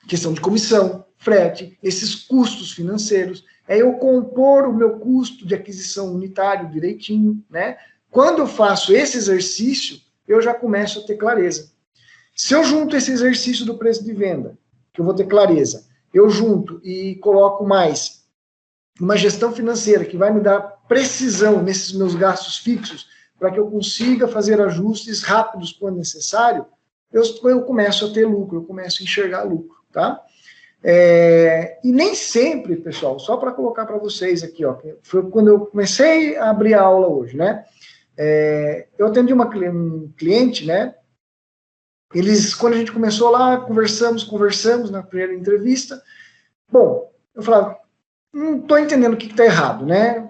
questão de comissão, frete, esses custos financeiros, é eu compor o meu custo de aquisição unitário direitinho, né? Quando eu faço esse exercício, eu já começo a ter clareza. Se eu junto esse exercício do preço de venda, que eu vou ter clareza, eu junto e coloco mais uma gestão financeira que vai me dar precisão nesses meus gastos fixos, para que eu consiga fazer ajustes rápidos quando necessário, eu começo a ter lucro, eu começo a enxergar lucro, tá? E nem sempre, pessoal, só para colocar para vocês aqui, ó, foi quando eu comecei a abrir a aula hoje, né? Eu atendi um cliente, né? Quando a gente começou lá, conversamos na primeira entrevista. Bom, eu falava, não estou entendendo o que está errado, né?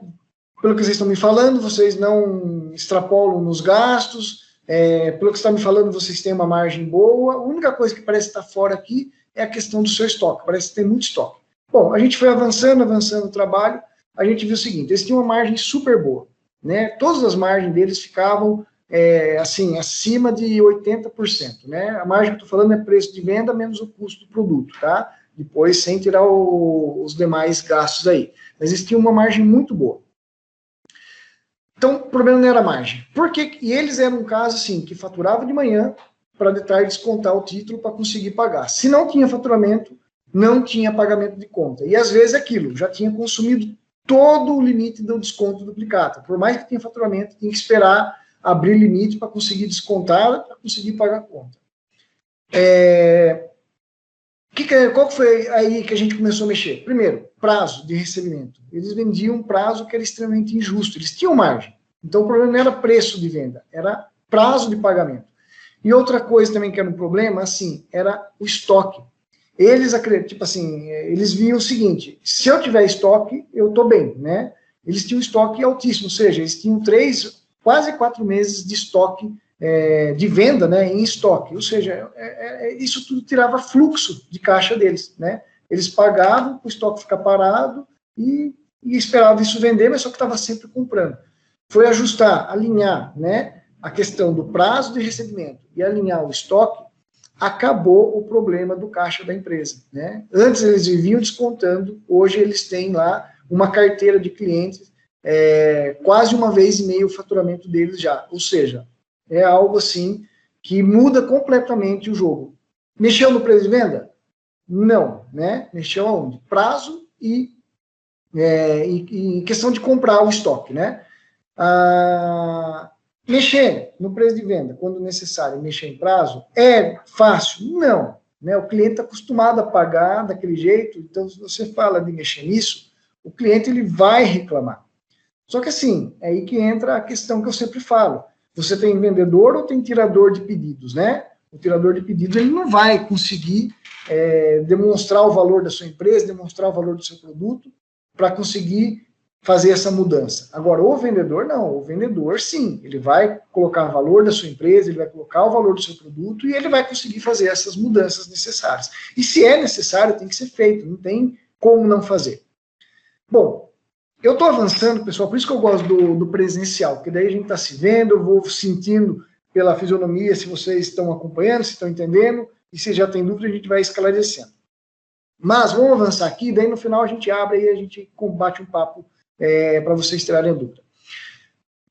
Pelo que vocês estão me falando, vocês não extrapolam nos gastos, pelo que você está me falando, vocês têm uma margem boa, a única coisa que parece estar fora aqui é a questão do seu estoque, parece que tem muito estoque. Bom, a gente foi avançando o trabalho, a gente viu o seguinte, eles tinham uma margem super boa, né? Todas as margens deles ficavam assim, acima de 80%, né? A margem que eu estou falando é preço de venda menos o custo do produto, tá? Depois sem tirar os demais gastos aí. Mas eles tinham uma margem muito boa. Então, o problema não era a margem. Por quê? E eles eram um caso assim, que faturava de manhã para de tarde descontar o título para conseguir pagar. Se não tinha faturamento, não tinha pagamento de conta. E às vezes aquilo, já tinha consumido todo o limite do desconto duplicata. Por mais que tenha faturamento, tinha que esperar abrir limite para conseguir descontar, para conseguir pagar a conta. Qual foi aí que a gente começou a mexer? Primeiro, prazo de recebimento. Eles vendiam um prazo que era extremamente injusto. Eles tinham margem. Então, o problema não era preço de venda, era prazo de pagamento. E outra coisa também que era um problema, assim, era o estoque. Eles tipo assim, eles viam o seguinte, se eu tiver estoque, eu estou bem, né? Eles tinham estoque altíssimo, ou seja, eles tinham quase 4 meses de estoque, de venda, né, em estoque. Ou seja, isso tudo tirava fluxo de caixa deles, né? Eles pagavam, o estoque ficar parado e esperavam isso vender, mas só que estava sempre comprando. Foi ajustar, alinhar, né, a questão do prazo de recebimento e alinhar o estoque, acabou o problema do caixa da empresa, né? Antes eles viviam descontando, hoje eles têm lá uma carteira de clientes, quase 1,5 vezes o faturamento deles já. Ou seja, é algo assim que muda completamente o jogo. Mexeu no preço de venda? Não, né? Mexeu aonde? Prazo e questão de comprar o estoque, né? Mexer no preço de venda, quando necessário, mexer em prazo, é fácil? Não. Né? O cliente está acostumado a pagar daquele jeito, então se você fala de mexer nisso, o cliente ele vai reclamar. Só que assim, é aí que entra a questão que eu sempre falo. Você tem vendedor ou tem tirador de pedidos, né? O tirador de pedidos ele não vai conseguir demonstrar o valor da sua empresa, demonstrar o valor do seu produto para conseguir fazer essa mudança. Agora, o vendedor não. O vendedor, sim, ele vai colocar o valor da sua empresa, ele vai colocar o valor do seu produto e ele vai conseguir fazer essas mudanças necessárias. E se é necessário, tem que ser feito. Não tem como não fazer. Bom, eu estou avançando, pessoal, por isso que eu gosto do presencial, porque daí a gente está se vendo, eu vou sentindo pela fisionomia se vocês estão acompanhando, se estão entendendo, e se já tem dúvida, a gente vai esclarecendo. Mas vamos avançar aqui, daí no final a gente abre e a gente combate um papo para vocês tirarem dúvida.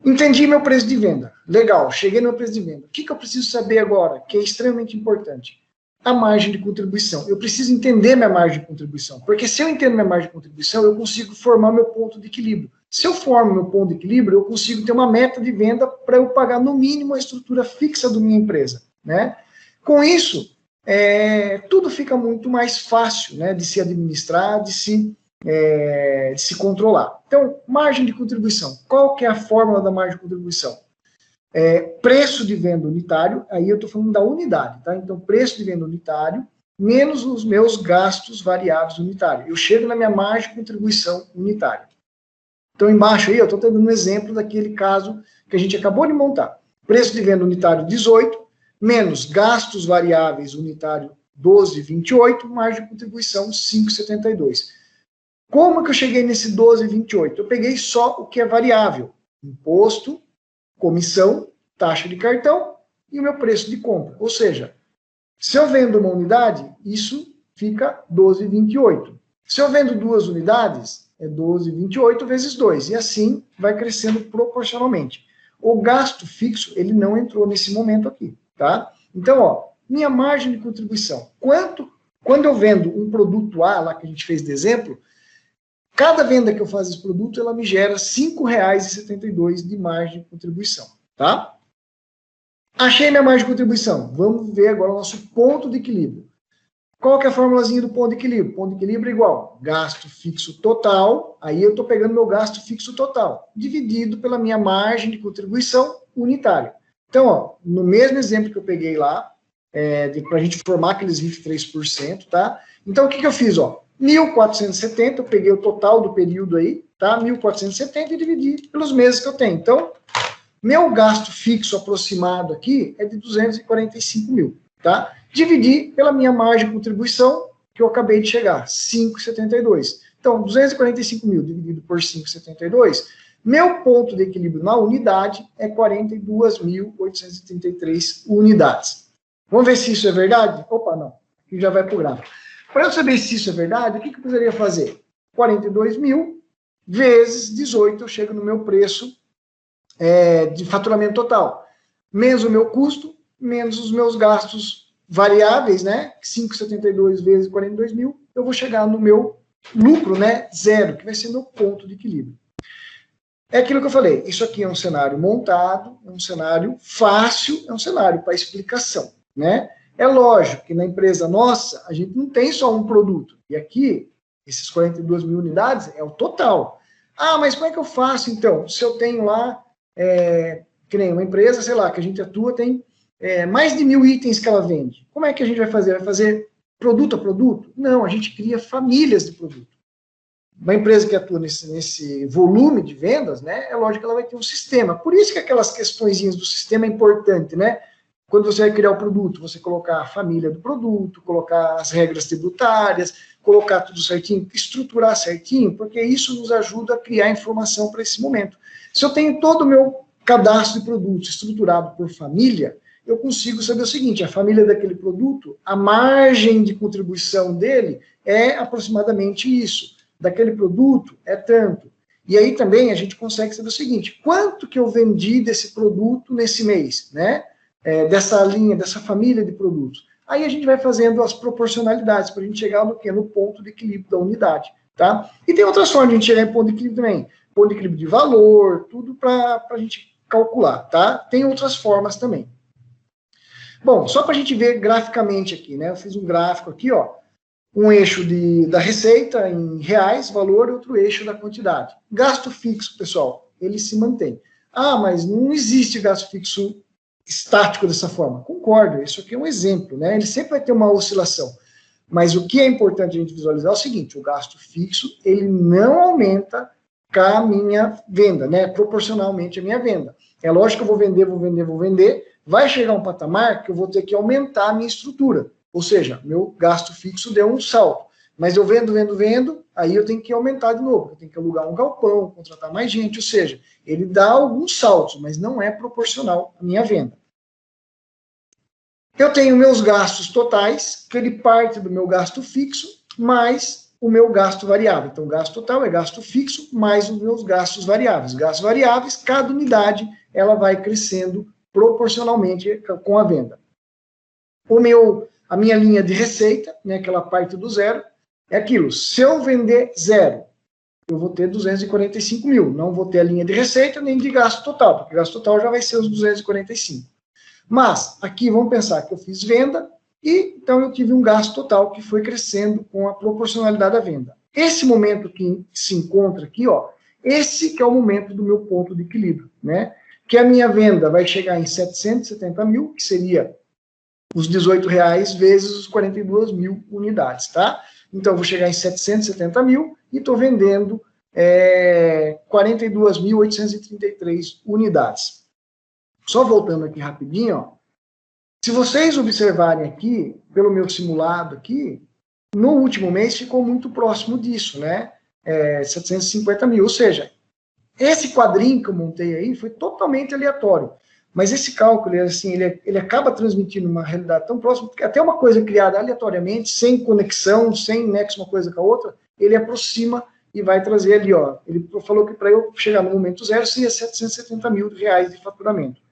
Entendi meu preço de venda. Legal, cheguei no meu preço de venda. O que eu preciso saber agora, que é extremamente importante? A margem de contribuição. Eu preciso entender minha margem de contribuição, porque se eu entendo minha margem de contribuição, eu consigo formar meu ponto de equilíbrio. Se eu formo meu ponto de equilíbrio, eu consigo ter uma meta de venda para eu pagar no mínimo a estrutura fixa da minha empresa, né? Com isso, tudo fica muito mais fácil, né, de se administrar, de se controlar. Então, margem de contribuição. Qual que é a fórmula da margem de contribuição? Preço de venda unitário, aí eu estou falando da unidade, tá? Então, preço de venda unitário, menos os meus gastos variáveis unitários. Eu chego na minha margem de contribuição unitária. Então, embaixo aí, eu estou dando um exemplo daquele caso que a gente acabou de montar. Preço de venda unitário 18, menos gastos variáveis unitário 12,28, margem de contribuição 5,72. Como que eu cheguei nesse 12,28? Eu peguei só o que é variável. Imposto, comissão, taxa de cartão e o meu preço de compra. Ou seja, se eu vendo uma unidade, isso fica 12,28. Se eu vendo 2 unidades, é 12,28 vezes 2. E assim vai crescendo proporcionalmente. O gasto fixo, ele não entrou nesse momento aqui, tá? Então, ó, minha margem de contribuição. Quando eu vendo um produto A, lá que a gente fez de exemplo, cada venda que eu faço desse produto, ela me gera R$ 5,72 de margem de contribuição, tá? Achei minha margem de contribuição. Vamos ver agora o nosso ponto de equilíbrio. Qual que é a formulazinha do ponto de equilíbrio? Ponto de equilíbrio é igual gasto fixo total, aí eu estou pegando meu gasto fixo total, dividido pela minha margem de contribuição unitária. Então, ó, no mesmo exemplo que eu peguei lá, para a gente formar aqueles 23%, tá? Então, o que eu fiz, ó? 1.470, eu peguei o total do período aí, tá? 1.470 e dividi pelos meses que eu tenho. Então, meu gasto fixo aproximado aqui é de 245 mil, tá? Dividi pela minha margem de contribuição, que eu acabei de chegar, 5,72. Então, 245 mil dividido por 5,72, meu ponto de equilíbrio na unidade é 42.833 unidades. Vamos ver se isso é verdade? Opa, não. Aqui já vai para o gráfico. Para eu saber se isso é verdade, o que eu precisaria fazer? 42 mil vezes 18, eu chego no meu preço de faturamento total. Menos o meu custo, menos os meus gastos variáveis, né? 5,72 vezes 42 mil, eu vou chegar no meu lucro, né? Zero, que vai ser meu ponto de equilíbrio. É aquilo que eu falei, isso aqui é um cenário montado, é um cenário fácil, é um cenário para explicação, né? É lógico que na empresa nossa, a gente não tem só um produto. E aqui, esses 42 mil unidades é o total. Ah, mas como é que eu faço, então? Se eu tenho lá, que nem uma empresa, sei lá, que a gente atua, tem mais de 1.000 itens que ela vende. Como é que a gente vai fazer? Vai fazer produto a produto? Não, a gente cria famílias de produto. Uma empresa que atua nesse volume de vendas, né, é lógico que ela vai ter um sistema. Por isso que aquelas questõezinhas do sistema é importante, né? Quando você vai criar o produto, você colocar a família do produto, colocar as regras tributárias, colocar tudo certinho, estruturar certinho, porque isso nos ajuda a criar informação para esse momento. Se eu tenho todo o meu cadastro de produtos estruturado por família, eu consigo saber o seguinte, a família daquele produto, a margem de contribuição dele é aproximadamente isso. Daquele produto é tanto. E aí também a gente consegue saber o seguinte, quanto que eu vendi desse produto nesse mês, né? dessa linha, dessa família de produtos. Aí a gente vai fazendo as proporcionalidades para a gente chegar no quê? No ponto de equilíbrio da unidade. Tá? E tem outras formas de a gente chegar em ponto de equilíbrio também. Ponto de equilíbrio de valor, tudo para a gente calcular. Tá? Tem outras formas também. Bom, só para a gente ver graficamente aqui, né? Eu fiz um gráfico aqui, ó. Um eixo da receita em reais, valor, e outro eixo da quantidade. Gasto fixo, pessoal, ele se mantém. Ah, mas não existe gasto fixo estático dessa forma. Concordo, isso aqui é um exemplo, né? Ele sempre vai ter uma oscilação. Mas o que é importante a gente visualizar é o seguinte, o gasto fixo, ele não aumenta com a minha venda, né? Proporcionalmente à minha venda. É lógico que eu vou vender, vai chegar um patamar que eu vou ter que aumentar a minha estrutura. Ou seja, meu gasto fixo deu um salto. Mas eu vendo, aí eu tenho que aumentar de novo. Eu tenho que alugar um galpão, contratar mais gente. Ou seja, ele dá alguns saltos, mas não é proporcional à minha venda. Eu tenho meus gastos totais, que ele parte do meu gasto fixo, mais o meu gasto variável. Então, o gasto total é gasto fixo, mais os meus gastos variáveis. Gastos variáveis, cada unidade, ela vai crescendo proporcionalmente com a venda. A minha linha de receita, né, aquela parte do zero, é aquilo. Se eu vender zero, eu vou ter 245 mil. Não vou ter a linha de receita nem de gasto total, porque gasto total já vai ser os 245. Mas, aqui vamos pensar que eu fiz venda e então eu tive um gasto total que foi crescendo com a proporcionalidade da venda. Esse momento que se encontra aqui, ó, esse que é o momento do meu ponto de equilíbrio, né? Que a minha venda vai chegar em 770 mil, que seria os R$18 vezes os 42 mil unidades, tá? Então, eu vou chegar em 770 mil e estou vendendo 42.833 unidades. Só voltando aqui rapidinho, ó. Se vocês observarem aqui, pelo meu simulado aqui, no último mês ficou muito próximo disso, né? 750 mil, ou seja, esse quadrinho que eu montei aí foi totalmente aleatório. Mas esse cálculo, assim, ele acaba transmitindo uma realidade tão próxima, que até uma coisa criada aleatoriamente, sem conexão, sem nexo uma coisa com a outra, ele aproxima e vai trazer ali, ó. Ele falou que para eu chegar no momento zero seria 770 mil reais de faturamento.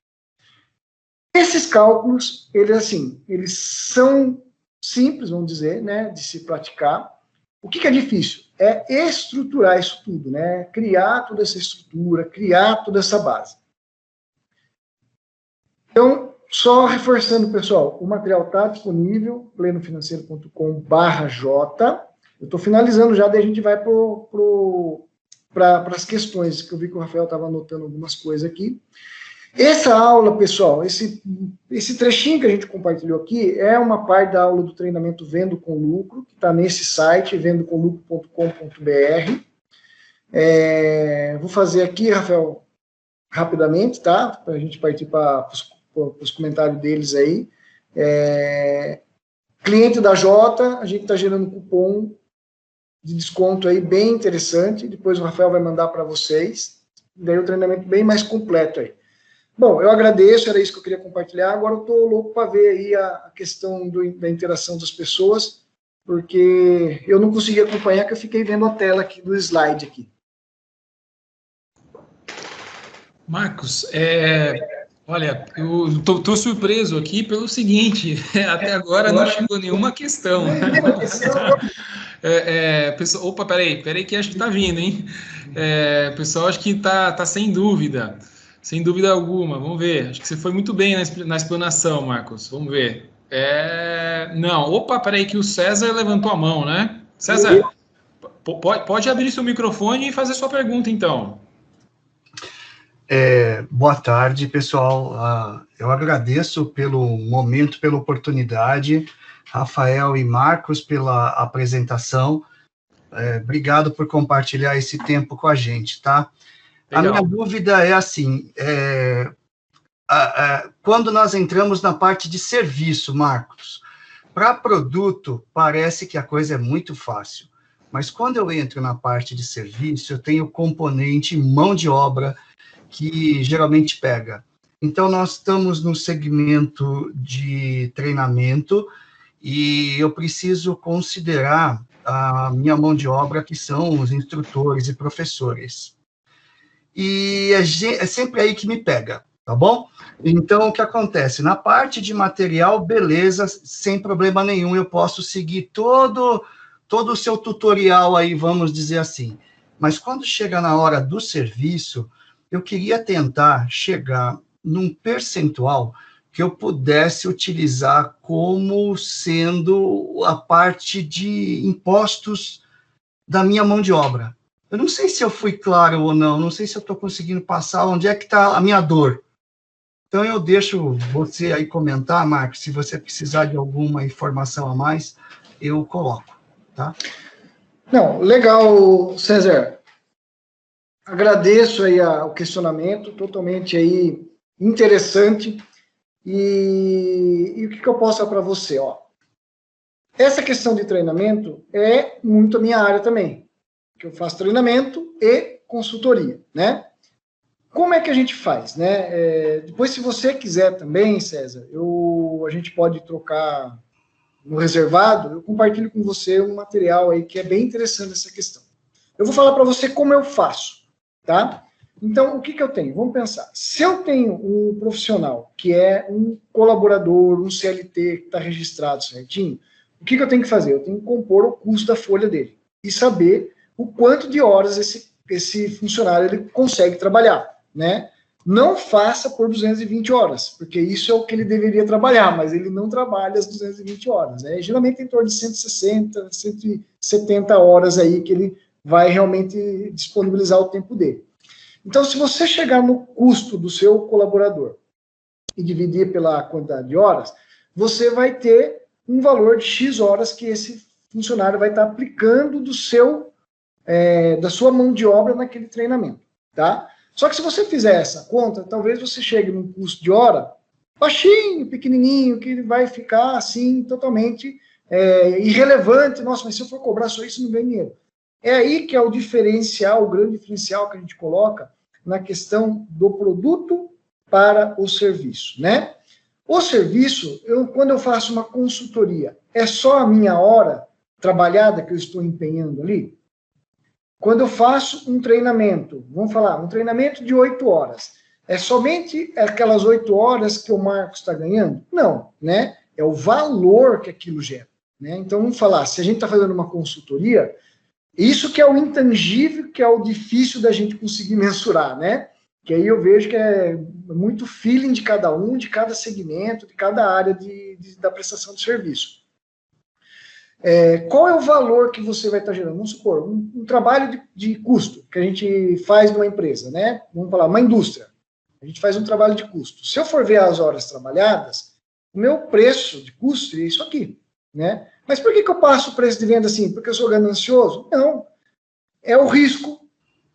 Esses cálculos, eles são simples, vamos dizer, né, de se praticar. O que é difícil? É estruturar isso tudo, né? Criar toda essa estrutura, criar toda essa base. Então, só reforçando, pessoal, o material está disponível, plenofinanceiro.com/J. Eu estou finalizando já, daí a gente vai para as questões, que eu vi que o Rafael estava anotando algumas coisas aqui. Essa aula, pessoal, esse trechinho que a gente compartilhou aqui é uma parte da aula do treinamento Vendo com Lucro, que está nesse site, vendocomlucro.com.br. Vou fazer aqui, Rafael, rapidamente, tá? Para a gente partir para os comentários deles aí. Cliente da Jota, a gente está gerando cupom de desconto aí bem interessante. Depois o Rafael vai mandar para vocês. Daí o treinamento bem mais completo aí. Bom, eu agradeço, era isso que eu queria compartilhar. Agora eu estou louco para ver aí a questão da interação das pessoas, porque eu não consegui acompanhar, que eu fiquei vendo a tela aqui do slide aqui. Marcos, olha, eu estou surpreso aqui pelo seguinte, até agora não chegou nenhuma questão. Pessoal, opa, peraí que acho que está vindo, hein? Pessoal, acho que tá sem dúvida alguma, vamos ver. Acho que você foi muito bem na explanação, Marcos, vamos ver. Não, opa, peraí que o César levantou a mão, né? César, pode abrir seu microfone e fazer sua pergunta, então. Boa tarde, pessoal. Eu agradeço pelo momento, pela oportunidade. Rafael e Marcos pela apresentação. Obrigado por compartilhar esse tempo com a gente, tá? Legal. A minha dúvida é assim, quando nós entramos na parte de serviço, Marcos, para produto parece que a coisa é muito fácil, mas quando eu entro na parte de serviço, eu tenho componente mão de obra que geralmente pega. Então, nós estamos no segmento de treinamento e eu preciso considerar a minha mão de obra, que são os instrutores e professores. E é sempre aí que me pega. tá bom? Então, o que acontece? Na parte de material, beleza, sem problema nenhum, eu posso seguir todo o seu tutorial aí, vamos dizer assim. Mas quando chega na hora do serviço, eu queria tentar chegar num percentual que eu pudesse utilizar como sendo a parte de impostos da minha mão de obra. Eu não sei se eu fui claro ou não sei se eu estou conseguindo passar onde é que está a minha dor. Então, eu deixo você aí comentar, Marcos, se você precisar de alguma informação a mais, eu coloco, tá? Não, legal, César. Agradeço aí o questionamento, totalmente aí interessante. E o que eu posso falar para você? Ó, essa questão de treinamento é muito a minha área também, que eu faço treinamento e consultoria, né? Como é que a gente faz, né? Depois, se você quiser também, César, a gente pode trocar no reservado, eu compartilho com você um material aí que é bem interessante essa questão. Eu vou falar para você como eu faço, tá? Então, o que eu tenho? Vamos pensar. Se eu tenho um profissional que é um colaborador, um CLT que está registrado certinho, o que eu tenho que fazer? Eu tenho que compor o custo da folha dele e saber o quanto de horas esse funcionário ele consegue trabalhar, né? Não faça por 220 horas, porque isso é o que ele deveria trabalhar, mas ele não trabalha as 220 horas, né? Geralmente em torno de 160, 170 horas aí que ele vai realmente disponibilizar o tempo dele. Então, se você chegar no custo do seu colaborador e dividir pela quantidade de horas, você vai ter um valor de X horas que esse funcionário vai estar aplicando da sua mão de obra naquele treinamento, tá? Só que se você fizer essa conta, talvez você chegue num custo de hora baixinho, pequenininho, que vai ficar assim totalmente irrelevante. Nossa, mas se eu for cobrar só isso, não ganho dinheiro. É aí que é o diferencial, o grande diferencial que a gente coloca na questão do produto para o serviço, né? O serviço, quando eu faço uma consultoria, é só a minha hora trabalhada que eu estou empenhando ali? Quando eu faço um treinamento, vamos falar, um treinamento de 8 horas, é somente aquelas 8 horas que o Marcos está ganhando? Não, né? É o valor que aquilo gera, né? Então, vamos falar, se a gente está fazendo uma consultoria, isso que é o intangível, que é o difícil da gente conseguir mensurar, né? Que aí eu vejo que é muito feeling de cada um, de cada segmento, de cada área da prestação de serviço. Qual é o valor que você vai estar gerando? Vamos supor, um trabalho de custo que a gente faz numa empresa, né? Vamos falar, uma indústria. A gente faz um trabalho de custo. Se eu for ver as horas trabalhadas, o meu preço de custo é isso aqui, né? Mas por que eu passo o preço de venda assim? Porque eu sou ganancioso? Não. É o risco,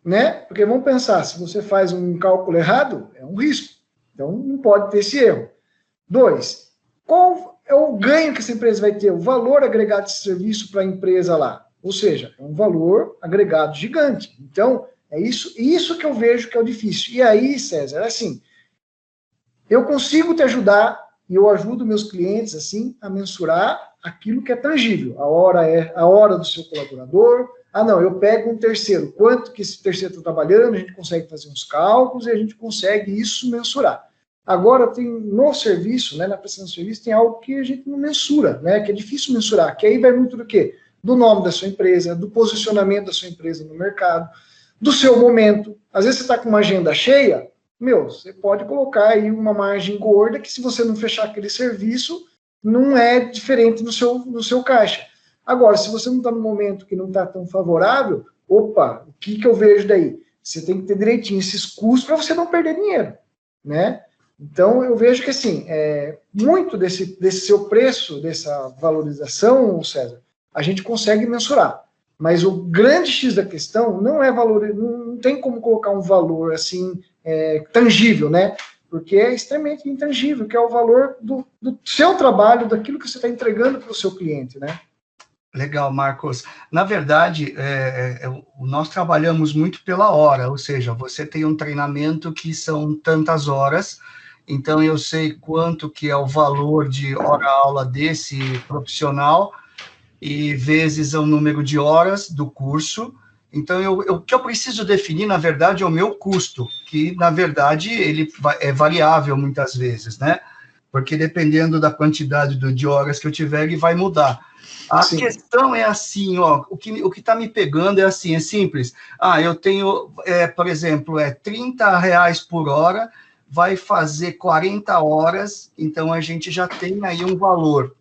né? Porque vamos pensar, se você faz um cálculo errado, é um risco. Então, não pode ter esse erro. 2, qual é o ganho que essa empresa vai ter? O valor agregado de serviço para a empresa lá. Ou seja, é um valor agregado gigante. Então, é isso que eu vejo que é o difícil. E aí, César, é assim, eu consigo te ajudar e eu ajudo meus clientes, assim, a mensurar aquilo que é tangível. A hora é a hora do seu colaborador. Ah, não, eu pego um terceiro. Quanto que esse terceiro está trabalhando, a gente consegue fazer uns cálculos e a gente consegue isso mensurar. Agora, tem no serviço, né, na prestação de serviço, tem algo que a gente não mensura, né, que é difícil mensurar, que aí vai muito do quê? Do nome da sua empresa, do posicionamento da sua empresa no mercado, do seu momento. Às vezes você está com uma agenda cheia, você pode colocar aí uma margem gorda que se você não fechar aquele serviço, não é diferente no seu caixa. Agora, se você não está no momento que não está tão favorável, opa, o que eu vejo daí? Você tem que ter direitinho esses custos para você não perder dinheiro, né? Então, eu vejo que, assim, muito desse seu preço, dessa valorização, César, a gente consegue mensurar. Mas o grande X da questão não é valor, não tem como colocar um valor, assim, tangível, né? Porque é extremamente intangível, que é o valor do seu trabalho, daquilo que você está entregando para o seu cliente, né? Legal, Marcos. Na verdade, nós trabalhamos muito pela hora, ou seja, você tem um treinamento que são tantas horas, então eu sei quanto que é o valor de hora-aula desse profissional, e vezes o número de horas do curso, Então, o que eu preciso definir, na verdade, é o meu custo, que, na verdade, ele é variável muitas vezes, né? Porque dependendo da quantidade de horas que eu tiver, ele vai mudar. A Sim. questão é assim, ó, o que está me pegando é assim, é simples. Eu tenho, por exemplo, R$30 por hora, vai fazer 40 horas, então a gente já tem aí um valor.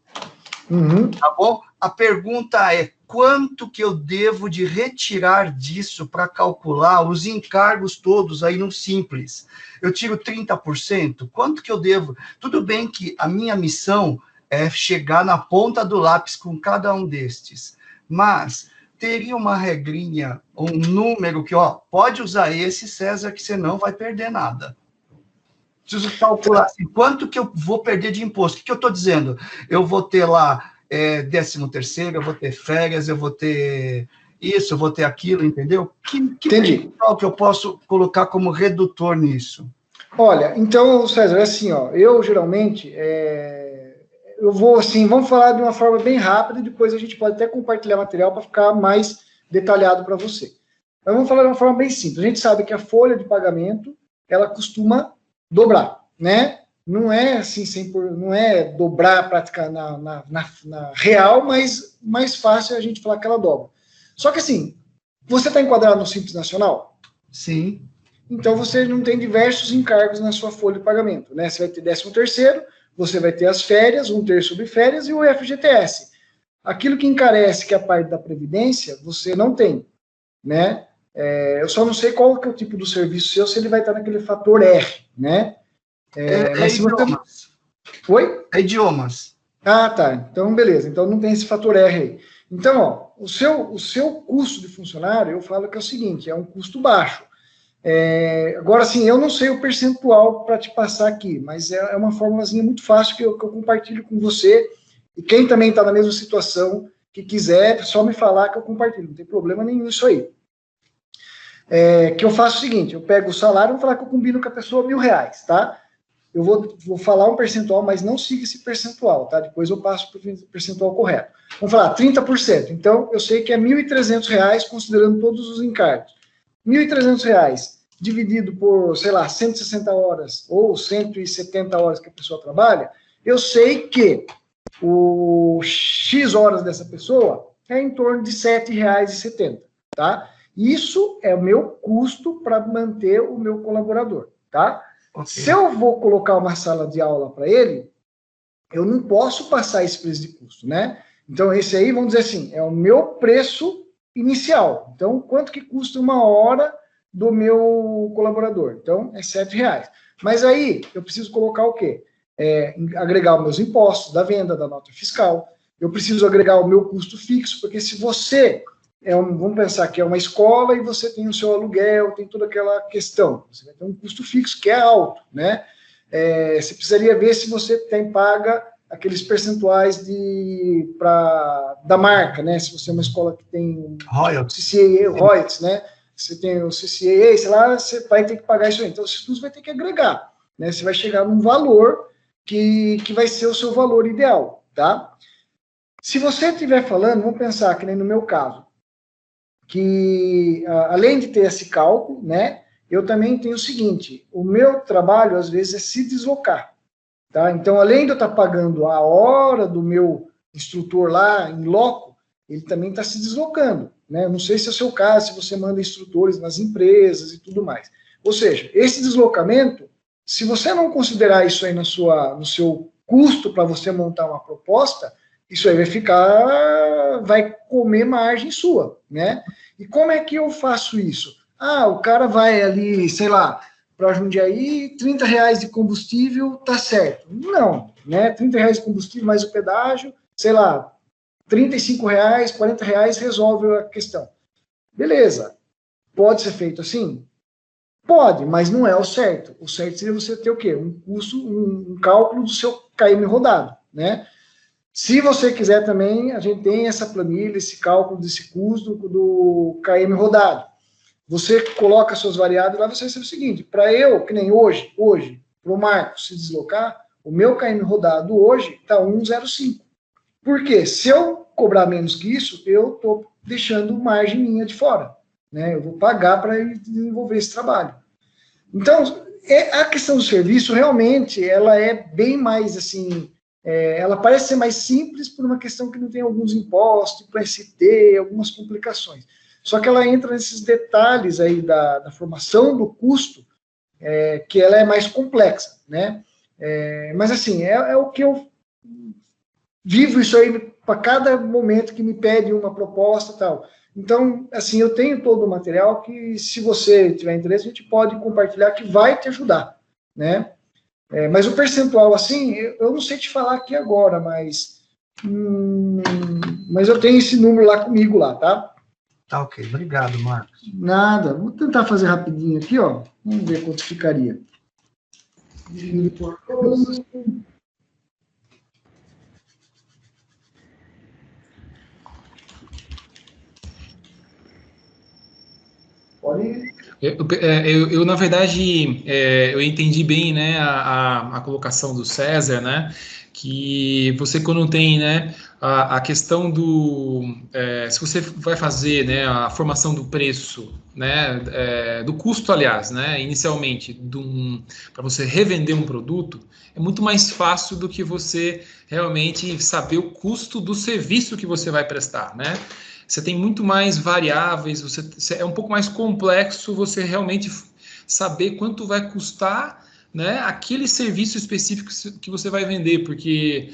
Uhum. Tá bom? A pergunta é, quanto que eu devo de retirar disso para calcular os encargos todos aí no Simples? Eu tiro 30%? Quanto que eu devo? Tudo bem que a minha missão é chegar na ponta do lápis com cada um destes, mas teria uma regrinha, um número que, pode usar esse, César, que você não vai perder nada. Preciso calcular assim, quanto que eu vou perder de imposto. O que eu estou dizendo? Eu vou ter lá 13º, eu vou ter férias, eu vou ter isso, eu vou ter aquilo, entendeu? Que percentual que eu posso colocar como redutor nisso? Olha, então, César, é assim, eu geralmente, eu vou assim, vamos falar de uma forma bem rápida, e depois a gente pode até compartilhar material para ficar mais detalhado para você. Mas vamos falar de uma forma bem simples. A gente sabe que a folha de pagamento, ela costuma dobrar, né? Não é assim, não é dobrar praticamente na real, mas mais fácil é a gente falar que ela dobra. Só que assim, você está enquadrado no Simples Nacional? Sim. Então você não tem diversos encargos na sua folha de pagamento, né? Você vai ter 13º, você vai ter as férias, 1/3 sobre férias e o FGTS. Aquilo que encarece, que é a parte da Previdência, você não tem, né? Eu só não sei qual que é o tipo do serviço seu, se ele vai estar naquele fator R, né? Mas idiomas. Oi? É idiomas. Ah, tá. Então, beleza. Então, não tem esse fator R aí. Então, o seu custo de funcionário, eu falo que é o seguinte, é um custo baixo. Agora, sim, eu não sei o percentual para te passar aqui, mas é uma formulazinha muito fácil que eu compartilho com você. E quem também está na mesma situação, que quiser, só me falar que eu compartilho. Não tem problema nenhum isso aí. Que eu faço o seguinte, eu pego o salário, vou falar que eu combino com a pessoa R$1.000, tá? Eu vou falar um percentual, mas não siga esse percentual, tá? Depois eu passo para o percentual correto. Vamos falar 30%. Então, eu sei que é R$1.300, considerando todos os encargos. R$1.300 dividido por, sei lá, 160 horas ou 170 horas que a pessoa trabalha, eu sei que o X horas dessa pessoa é em torno de R$7,70, tá? Isso é o meu custo para manter o meu colaborador, tá? Okay. Se eu vou colocar uma sala de aula para ele, eu não posso passar esse preço de custo, né? Então, esse aí, vamos dizer assim, é o meu preço inicial. Então, quanto que custa uma hora do meu colaborador? Então, é R$7. Mas aí, eu preciso colocar o quê? Agregar os meus impostos da venda, da nota fiscal. Eu preciso agregar o meu custo fixo, porque se você... vamos pensar que é uma escola e você tem o seu aluguel, tem toda aquela questão. Você vai ter um custo fixo que é alto, né? Você precisaria ver se você paga aqueles percentuais da marca, né? Se você é uma escola que tem royalties, né? Você tem o CCAA, sei lá, você vai ter que pagar isso aí. Então, isso tudo vai ter que agregar, né? Você vai chegar num valor que vai ser o seu valor ideal, tá? Se você estiver falando, vamos pensar que nem no meu caso, que além de ter esse cálculo, né, eu também tenho o seguinte, o meu trabalho às vezes é se deslocar, tá? Então, além de eu estar pagando a hora do meu instrutor lá em loco, ele também está se deslocando, né? Não sei se é o seu caso, se você manda instrutores nas empresas e tudo mais. Ou seja, esse deslocamento, se você não considerar isso aí no seu custo para você montar uma proposta, isso aí vai comer margem sua, né? E como é que eu faço isso? O cara vai ali, sei lá, para Jundiaí, R$30 de combustível, tá certo. Não, né? R$30 de combustível mais o pedágio, sei lá, R$35, R$40 resolve a questão. Beleza. Pode ser feito assim? Pode, mas não é o certo. O certo seria você ter o quê? Um custo, um cálculo do seu KM rodado, né? Se você quiser também, a gente tem essa planilha, esse cálculo desse custo do KM rodado. Você coloca suas variáveis lá, você vai ser o seguinte, para eu, que nem hoje, para o Marcos se deslocar, o meu KM rodado hoje está 1,05. Por quê? Se eu cobrar menos que isso, eu estou deixando margem minha de fora. né? Eu vou pagar para desenvolver esse trabalho. Então, a questão do serviço, realmente, ela é bem mais, assim, ela parece ser mais simples por uma questão que não tem alguns impostos, tipo ST, algumas complicações. Só que ela entra nesses detalhes aí da formação do custo, que ela é mais complexa, né? Mas, assim, é o que eu vivo isso aí para cada momento que me pede uma proposta e tal. Então, assim, eu tenho todo o material que, se você tiver interesse, a gente pode compartilhar, que vai te ajudar, né? Mas o percentual, assim, eu não sei te falar aqui agora, mas eu tenho esse número lá comigo lá, tá? Tá ok, obrigado, Marcos. Nada, vou tentar fazer rapidinho aqui, ó. Vamos ver quanto ficaria. Na verdade, eu entendi bem, né, a colocação do César, né, que você, quando tem, né, a questão se você vai fazer, né, a formação do preço, né, do custo, aliás, né, inicialmente, para você revender um produto, é muito mais fácil do que você realmente saber o custo do serviço que você vai prestar, né? Você tem muito mais variáveis, é um pouco mais complexo você realmente saber quanto vai custar, né, aquele serviço específico que você vai vender, porque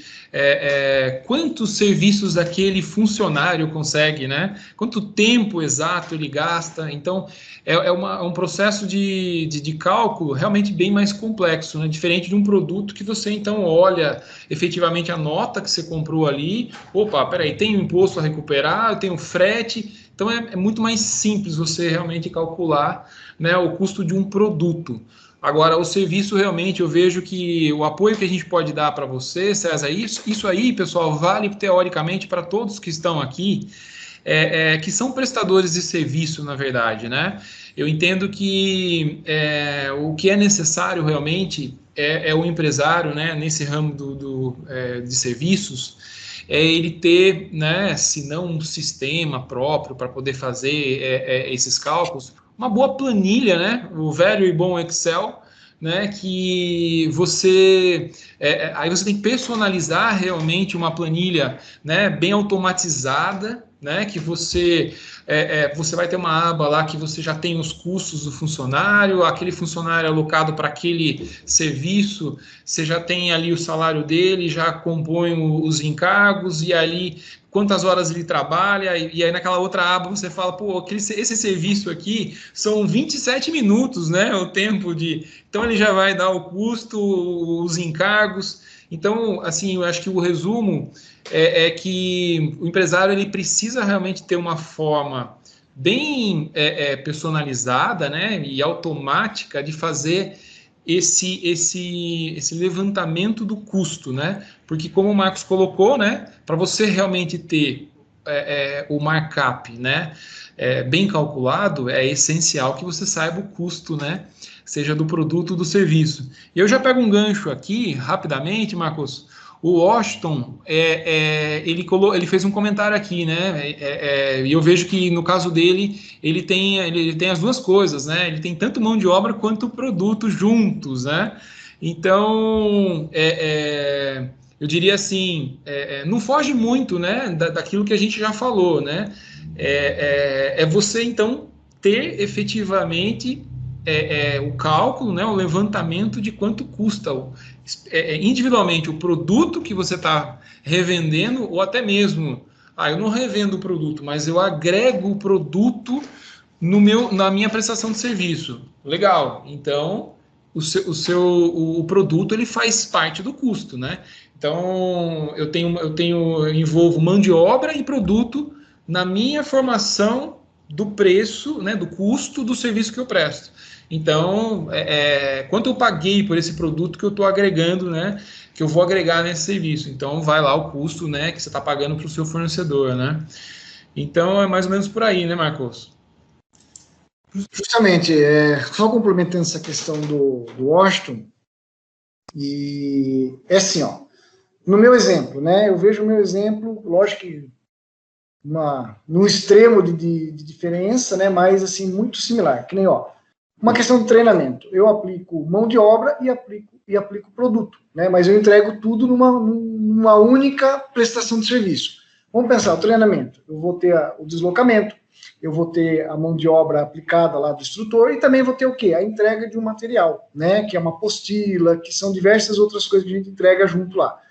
quantos serviços aquele funcionário consegue, né? Quanto tempo exato ele gasta. Então, é um processo de cálculo realmente bem mais complexo, né? Diferente de um produto que você, então, olha efetivamente a nota que você comprou ali. Opa, peraí, tem um imposto a recuperar, eu tenho frete. Então, é muito mais simples você realmente calcular, né, o custo de um produto. Agora, o serviço, realmente, eu vejo que o apoio que a gente pode dar para você, César, isso aí, pessoal, vale teoricamente para todos que estão aqui, que são prestadores de serviço, na verdade, né? Eu entendo que o que é necessário realmente é o empresário, né, nesse ramo de serviços, ele ter, né, se não um sistema próprio para poder fazer esses cálculos, uma boa planilha, né, o velho e bom Excel, né, que você aí você tem que personalizar realmente uma planilha, né, bem automatizada, né, que você vai ter uma aba lá que você já tem os custos do funcionário, aquele funcionário alocado para aquele serviço, você já tem ali o salário dele, já compõe os encargos, e ali quantas horas ele trabalha, e aí naquela outra aba você fala, pô, esse serviço aqui são 27 minutos, né, o tempo de... Então ele já vai dar o custo, os encargos. Então, assim, eu acho que o resumo é que o empresário, ele precisa realmente ter uma forma bem personalizada, né, e automática de fazer esse levantamento do custo, né? Porque, como o Marcos colocou, né, para você realmente ter o markup, né, bem calculado, é essencial que você saiba o custo, né, seja do produto ou do serviço. E eu já pego um gancho aqui, rapidamente, Marcos. O Washington, ele fez um comentário aqui, né? E eu vejo que no caso dele, ele tem as duas coisas, né? Ele tem tanto mão de obra quanto produto juntos, né? Então, eu diria assim, não foge muito, né, daquilo que a gente já falou, né? Você, então, ter efetivamente o cálculo, né, o levantamento de quanto custa individualmente o produto que você está revendendo, ou até mesmo, eu não revendo o produto, mas eu agrego o produto na minha prestação de serviço. Legal, então o produto, ele faz parte do custo, né? Então eu envolvo mão de obra e produto na minha formação do preço, né, do custo do serviço que eu presto. Então, quanto eu paguei por esse produto que eu estou agregando, né, que eu vou agregar nesse serviço. Então, vai lá o custo, né, que você está pagando para o seu fornecedor, né? Então, é mais ou menos por aí, né, Marcos? Justamente, só complementando essa questão do Washington, e assim, ó, no meu exemplo, né, eu vejo o meu exemplo, lógico que no extremo de diferença, né, mas assim, muito similar, que nem, ó, uma questão de treinamento, eu aplico mão de obra e aplico produto, né, mas eu entrego tudo numa única prestação de serviço. Vamos pensar, o treinamento, eu vou ter o deslocamento, eu vou ter a mão de obra aplicada lá do instrutor e também vou ter o quê? A entrega de um material, né, que é uma apostila, que são diversas outras coisas que a gente entrega junto lá.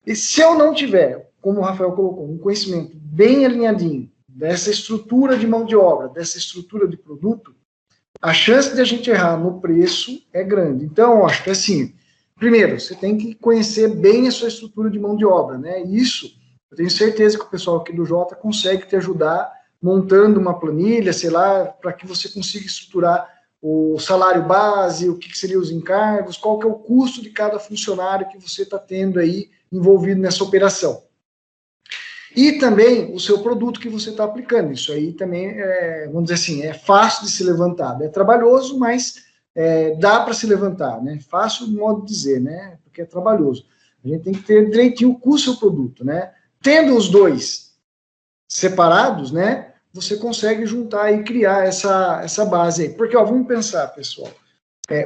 E se eu não tiver, como o Rafael colocou, um conhecimento bem alinhadinho dessa estrutura de mão de obra, dessa estrutura de produto, a chance de a gente errar no preço é grande. Então, acho que assim, primeiro, você tem que conhecer bem a sua estrutura de mão de obra, né? Isso, eu tenho certeza que o pessoal aqui do Jota consegue te ajudar montando uma planilha, sei lá, para que você consiga estruturar o salário base, o que seriam os encargos, qual que é o custo de cada funcionário que você está tendo aí envolvido nessa operação. E também o seu produto que você está aplicando. Isso aí também, vamos dizer assim, é fácil de se levantar. É trabalhoso, mas dá para se levantar, né? Fácil, modo de dizer, né? Porque é trabalhoso. A gente tem que ter direitinho o custo do seu produto, né? Tendo os dois separados, né? Você consegue juntar e criar essa base aí. Porque, ó, vamos pensar, pessoal.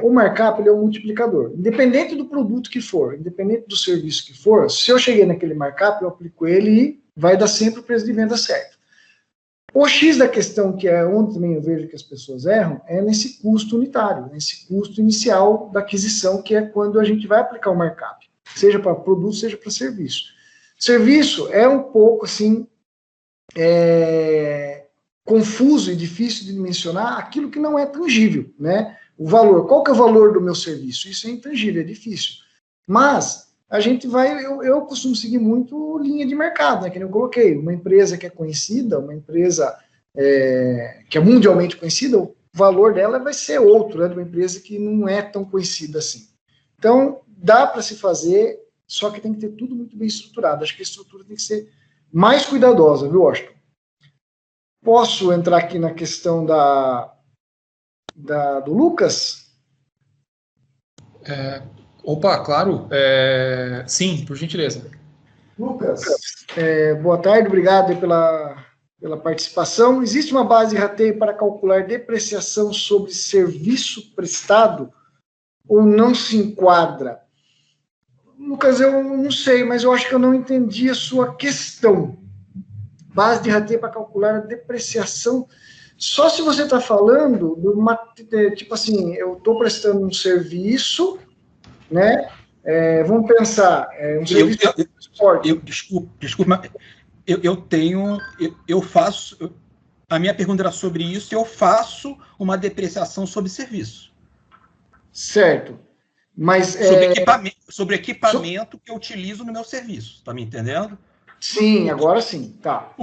O markup, ele é um multiplicador. Independente do produto que for, independente do serviço que for, se eu cheguei naquele markup, eu aplico ele e vai dar sempre o preço de venda certo. O X da questão, que é onde também eu vejo que as pessoas erram, é nesse custo unitário, nesse custo inicial da aquisição, que é quando a gente vai aplicar o markup, seja para produto, seja para serviço. Serviço é um pouco, assim, confuso e difícil de mencionar aquilo que não é tangível, né? O valor, qual que é o valor do meu serviço? Isso é intangível, é difícil. Mas a gente vai, eu costumo seguir muito linha de mercado, né? Que eu coloquei, uma empresa que é conhecida, uma empresa que é mundialmente conhecida, o valor dela vai ser outro, né? De uma empresa que não é tão conhecida assim. Então, dá para se fazer, só que tem que ter tudo muito bem estruturado. Acho que a estrutura tem que ser mais cuidadosa, viu, Washington? Posso entrar aqui na questão do Lucas? Opa, claro. Sim, por gentileza. Lucas, boa tarde, obrigado pela participação. Existe uma base de rateio para calcular depreciação sobre serviço prestado ou não se enquadra? Lucas, eu não sei, mas eu acho que eu não entendi a sua questão. Base de rateio para calcular a depreciação. Só se você está falando de uma, tipo assim, eu estou prestando um serviço, né? Vamos pensar, um serviço de transporte. Desculpa, eu faço, a minha pergunta era sobre isso, eu faço uma depreciação sobre serviço. Certo. Mas, sobre equipamento que eu utilizo no meu serviço, tá me entendendo? Sim, agora sim, tá.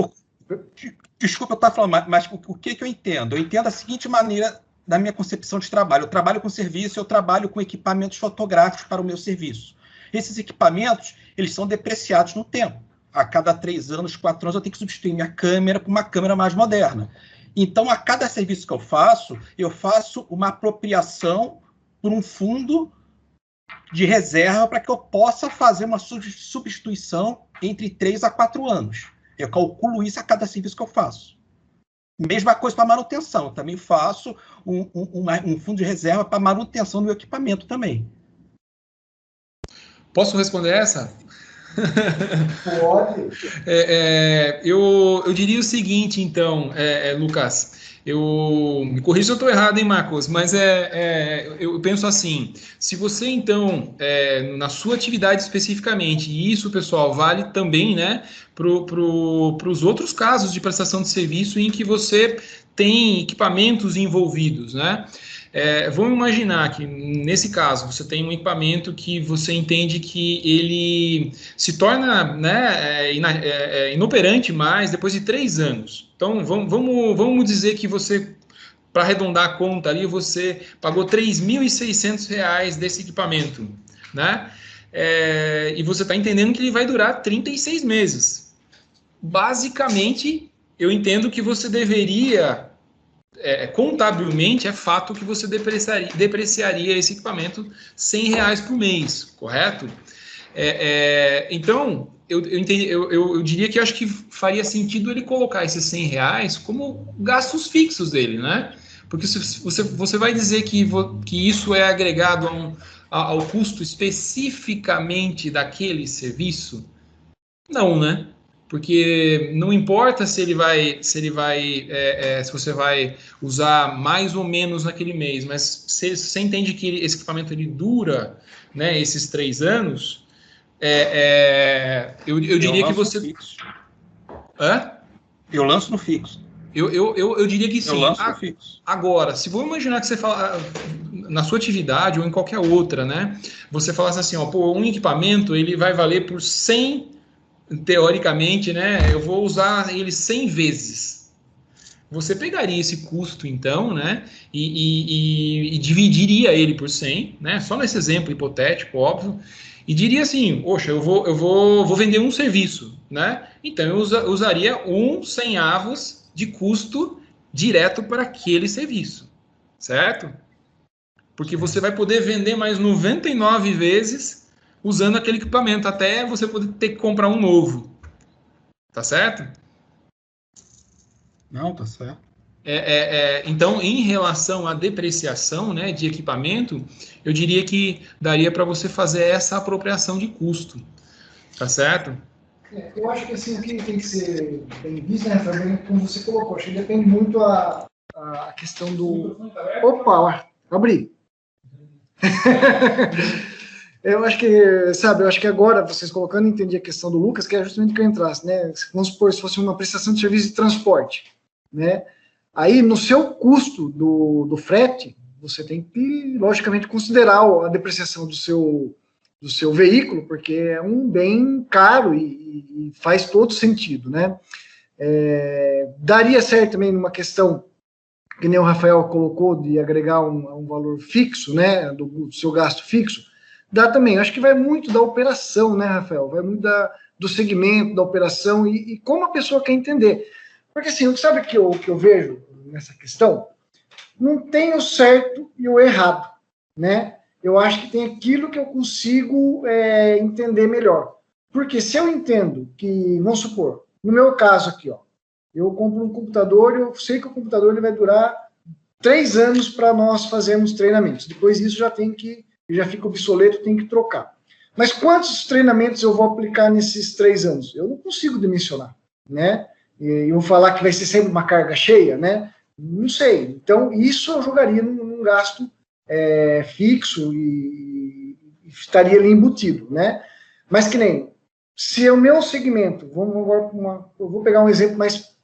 Desculpa eu estar falando, mas o que eu entendo? Eu entendo da seguinte maneira da minha concepção de trabalho. Eu trabalho com serviço, eu trabalho com equipamentos fotográficos para o meu serviço. Esses equipamentos, eles são depreciados no tempo. A cada 3 anos, 4 anos, eu tenho que substituir minha câmera por uma câmera mais moderna. Então, a cada serviço que eu faço uma apropriação por um fundo de reserva para que eu possa fazer uma substituição entre 3 a 4 anos. Eu calculo isso a cada serviço que eu faço. Mesma coisa para manutenção. Eu também faço um fundo de reserva para manutenção do meu equipamento também. Posso responder essa? Pode. Eu diria o seguinte, então, Lucas. Me corrija se eu estou errado, hein, Marcos? Mas eu penso assim: se você, então, na sua atividade especificamente, e isso, pessoal, vale também, né, para os outros casos de prestação de serviço em que você tem equipamentos envolvidos, né? Vamos imaginar que, nesse caso, você tem um equipamento que você entende que ele se torna, né, inoperante mais depois de 3 anos. Então, vamos dizer que você, para arredondar a conta ali, você pagou R$ 3.600 desse equipamento, né? E você está entendendo que ele vai durar 36 meses. Basicamente, eu entendo que você deveria... contabilmente é fato que você depreciaria esse equipamento R$ 100 por mês, correto? Então, eu diria que eu acho que faria sentido ele colocar esses R$100 como gastos fixos dele, né? Porque se você vai dizer que isso é agregado ao custo especificamente daquele serviço, não, né? Porque não importa se você vai usar mais ou menos naquele mês, mas se você entende que esse equipamento ele dura, né, esses 3 anos, eu diria que você... Fixo. Hã? Eu lanço no fixo. Eu diria que sim. Eu lanço no fixo. Agora, se vou imaginar que você fala na sua atividade ou em qualquer outra, né? Você falasse assim, ó, pô, um equipamento ele vai valer por 100, teoricamente, né? Eu vou usar ele 100 vezes. Você pegaria esse custo, então, né? E dividiria ele por 100, né? Só nesse exemplo hipotético, óbvio. E diria assim, poxa, eu vou vender um serviço, né? Então eu usaria 1/100º de custo direto para aquele serviço, certo? Porque você vai poder vender mais 99 vezes usando aquele equipamento, até você poder ter que comprar um novo. Tá certo? Não, tá certo. Então, em relação à depreciação, né, de equipamento, eu diria que daria para você fazer essa apropriação de custo. Tá certo? Eu acho que assim, o que tem que ser bem visto, né, também, como você colocou, acho que depende muito a questão do... Opa, abri. Eu acho que, sabe, eu acho que agora, vocês colocando, entendi a questão do Lucas, que é justamente que eu entrasse, né? Vamos supor, se fosse uma prestação de serviço de transporte, né? Aí, no seu custo do frete, você tem que, logicamente, considerar a depreciação do seu veículo, porque é um bem caro e faz todo sentido, né? Daria certo também numa questão, que nem o Rafael colocou, de agregar um valor fixo, né, do seu gasto fixo. Dá também, acho que vai muito da operação, né, Rafael? Vai muito do segmento, da operação e como a pessoa quer entender. Porque assim, sabe o que eu vejo nessa questão? Não tem o certo e o errado, né? Eu acho que tem aquilo que eu consigo entender melhor. Porque se eu entendo que, vamos supor, no meu caso aqui, ó, eu compro um computador e eu sei que o computador ele vai durar 3 anos para nós fazermos treinamentos. Depois disso já fica obsoleto, tem que trocar. Mas quantos treinamentos eu vou aplicar nesses 3 anos? Eu não consigo dimensionar, né? E eu vou falar que vai ser sempre uma carga cheia, né? Não sei. Então, isso eu jogaria num gasto fixo e estaria ali embutido, né? Mas que nem, se o meu segmento, eu vou pegar um exemplo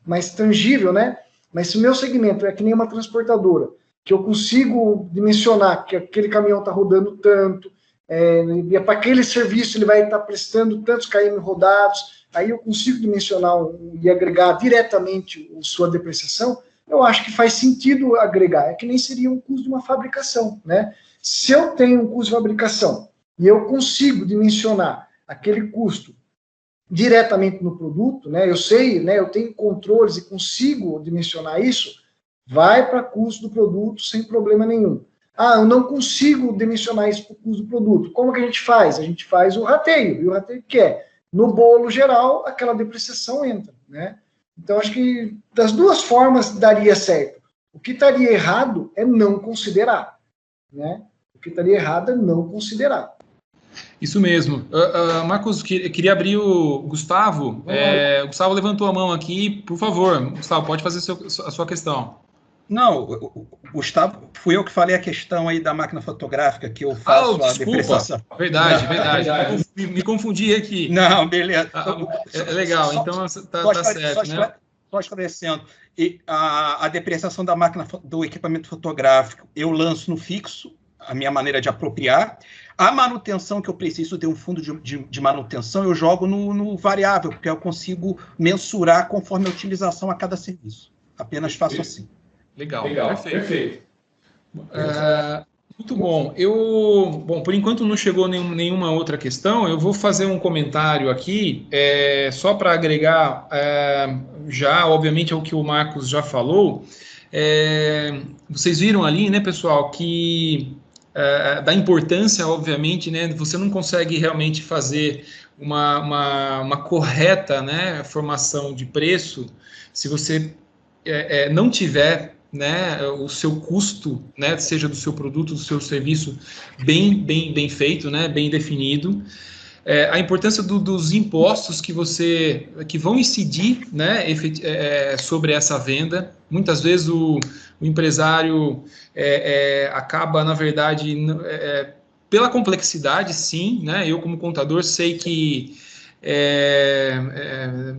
mais tangível, né? Mas se o meu segmento é que nem uma transportadora, que eu consigo dimensionar que aquele caminhão está rodando tanto, e para aquele serviço ele vai estar prestando tantos km rodados, aí eu consigo dimensionar e agregar diretamente a sua depreciação, eu acho que faz sentido agregar. É que nem seria um custo de uma fabricação, né? Se eu tenho um custo de fabricação e eu consigo dimensionar aquele custo diretamente no produto, né? Eu sei, né? Eu tenho controles e consigo dimensionar isso, vai para custo do produto sem problema nenhum. Ah, eu não consigo dimensionar isso para o custo do produto. Como que a gente faz? A gente faz o rateio. E o rateio que é? No bolo geral, aquela depreciação entra, né? Então, acho que das duas formas daria certo. O que estaria errado é não considerar, né? O que estaria errado é não considerar. Isso mesmo. Marcos, queria abrir o Gustavo. O Gustavo levantou a mão aqui. Por favor, Gustavo, pode fazer a sua questão. Não, Gustavo, fui eu que falei a questão aí da máquina fotográfica, que eu faço a depreciação. Verdade. Me confundi aqui. Não, beleza. Legal, então tá certo, né? Só esclarecendo, a depreciação da máquina do equipamento fotográfico, eu lanço no fixo, a minha maneira de apropriar. A manutenção que eu preciso ter um fundo de manutenção, eu jogo no variável, porque eu consigo mensurar conforme a utilização a cada serviço. Apenas faço assim. Legal. Perfeito. Muito bom. Bom, por enquanto não chegou nenhuma outra questão. Eu vou fazer um comentário aqui, só para agregar, já, obviamente, ao que o Marcos já falou. Vocês viram ali, né, pessoal, que da importância, obviamente, né? Você não consegue realmente fazer uma correta, né, formação de preço se você não tiver, né, o seu custo, né, seja do seu produto, do seu serviço, bem feito, né, bem definido. A importância dos impostos que vão incidir, né, sobre essa venda. Muitas vezes o empresário acaba, na verdade, pela complexidade, sim, né? Eu, como contador, sei que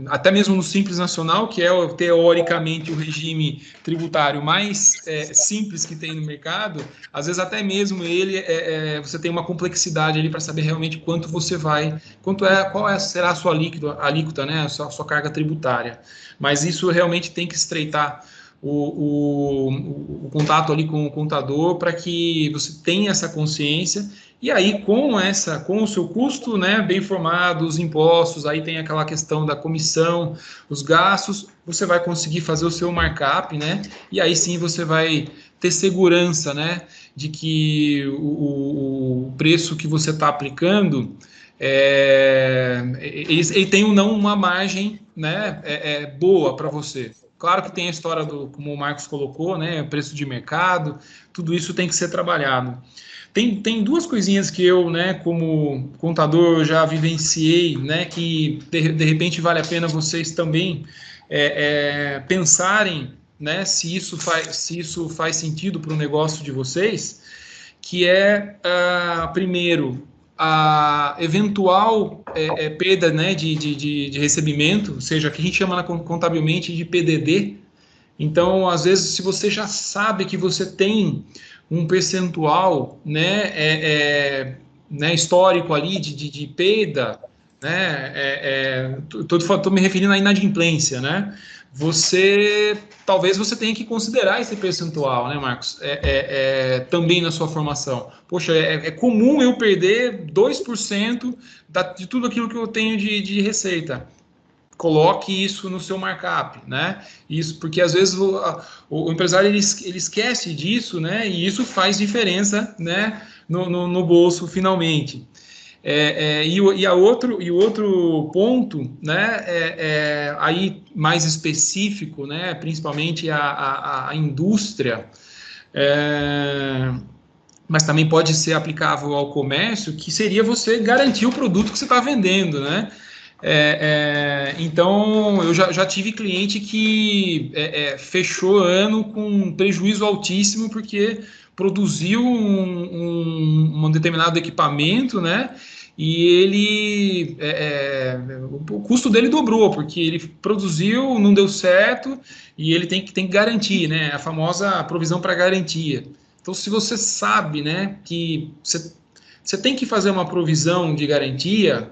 até mesmo no Simples Nacional, que é teoricamente o regime tributário mais simples que tem no mercado, às vezes até mesmo ele você tem uma complexidade ali para saber realmente quanto você vai, será a sua alíquota, né, a sua carga tributária. Mas isso realmente tem que estreitar o contato ali com o contador para que você tenha essa consciência. E aí, com o seu custo, né, bem formado, os impostos, aí tem aquela questão da comissão, os gastos, você vai conseguir fazer o seu markup, né? E aí sim você vai ter segurança, né, de que o preço que você está aplicando, ele tem ou não uma margem, né, boa para você. Claro que tem a história como o Marcos colocou, né, preço de mercado, tudo isso tem que ser trabalhado. Tem duas coisinhas que eu, né, como contador, já vivenciei, né, que de repente vale a pena vocês também pensarem, né, se isso faz sentido para o negócio de vocês, que primeiro, a eventual perda, né, de recebimento, ou seja, que a gente chama contabilmente de PDD. Então, às vezes, se você já sabe que você tem um percentual, né, histórico ali de perda, né, estou me referindo à inadimplência, né, talvez você tenha que considerar esse percentual, né, Marcos, também na sua formação. Poxa, é comum eu perder 2% de tudo aquilo que eu tenho de receita. Coloque isso no seu markup, né? Isso porque às vezes o empresário ele esquece disso, né? E isso faz diferença, né? No bolso finalmente. E o outro ponto, né? Aí mais específico, né? Principalmente a indústria. Mas também pode ser aplicável ao comércio, que seria você garantir o produto que você está vendendo, né? Então, eu já tive cliente que fechou ano com prejuízo altíssimo porque produziu um determinado equipamento, né? E ele o custo dele dobrou porque ele produziu, não deu certo e ele tem que garantir, né? A famosa provisão para garantia. Então, se você sabe, né, que você tem que fazer uma provisão de garantia,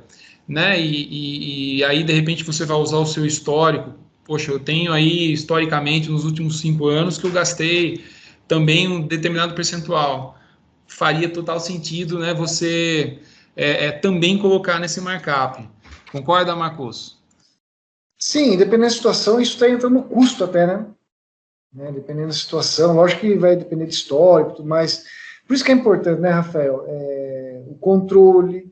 né, e aí, de repente, você vai usar o seu histórico. Poxa, eu tenho aí, historicamente, nos últimos 5 anos, que eu gastei também um determinado percentual. Faria total sentido, né, você também colocar nesse markup. Concorda, Marcos? Sim, dependendo da situação, isso está entrando no custo até, né? Dependendo da situação, lógico que vai depender de histórico e tudo mais. Por isso que é importante, né, Rafael? O controle,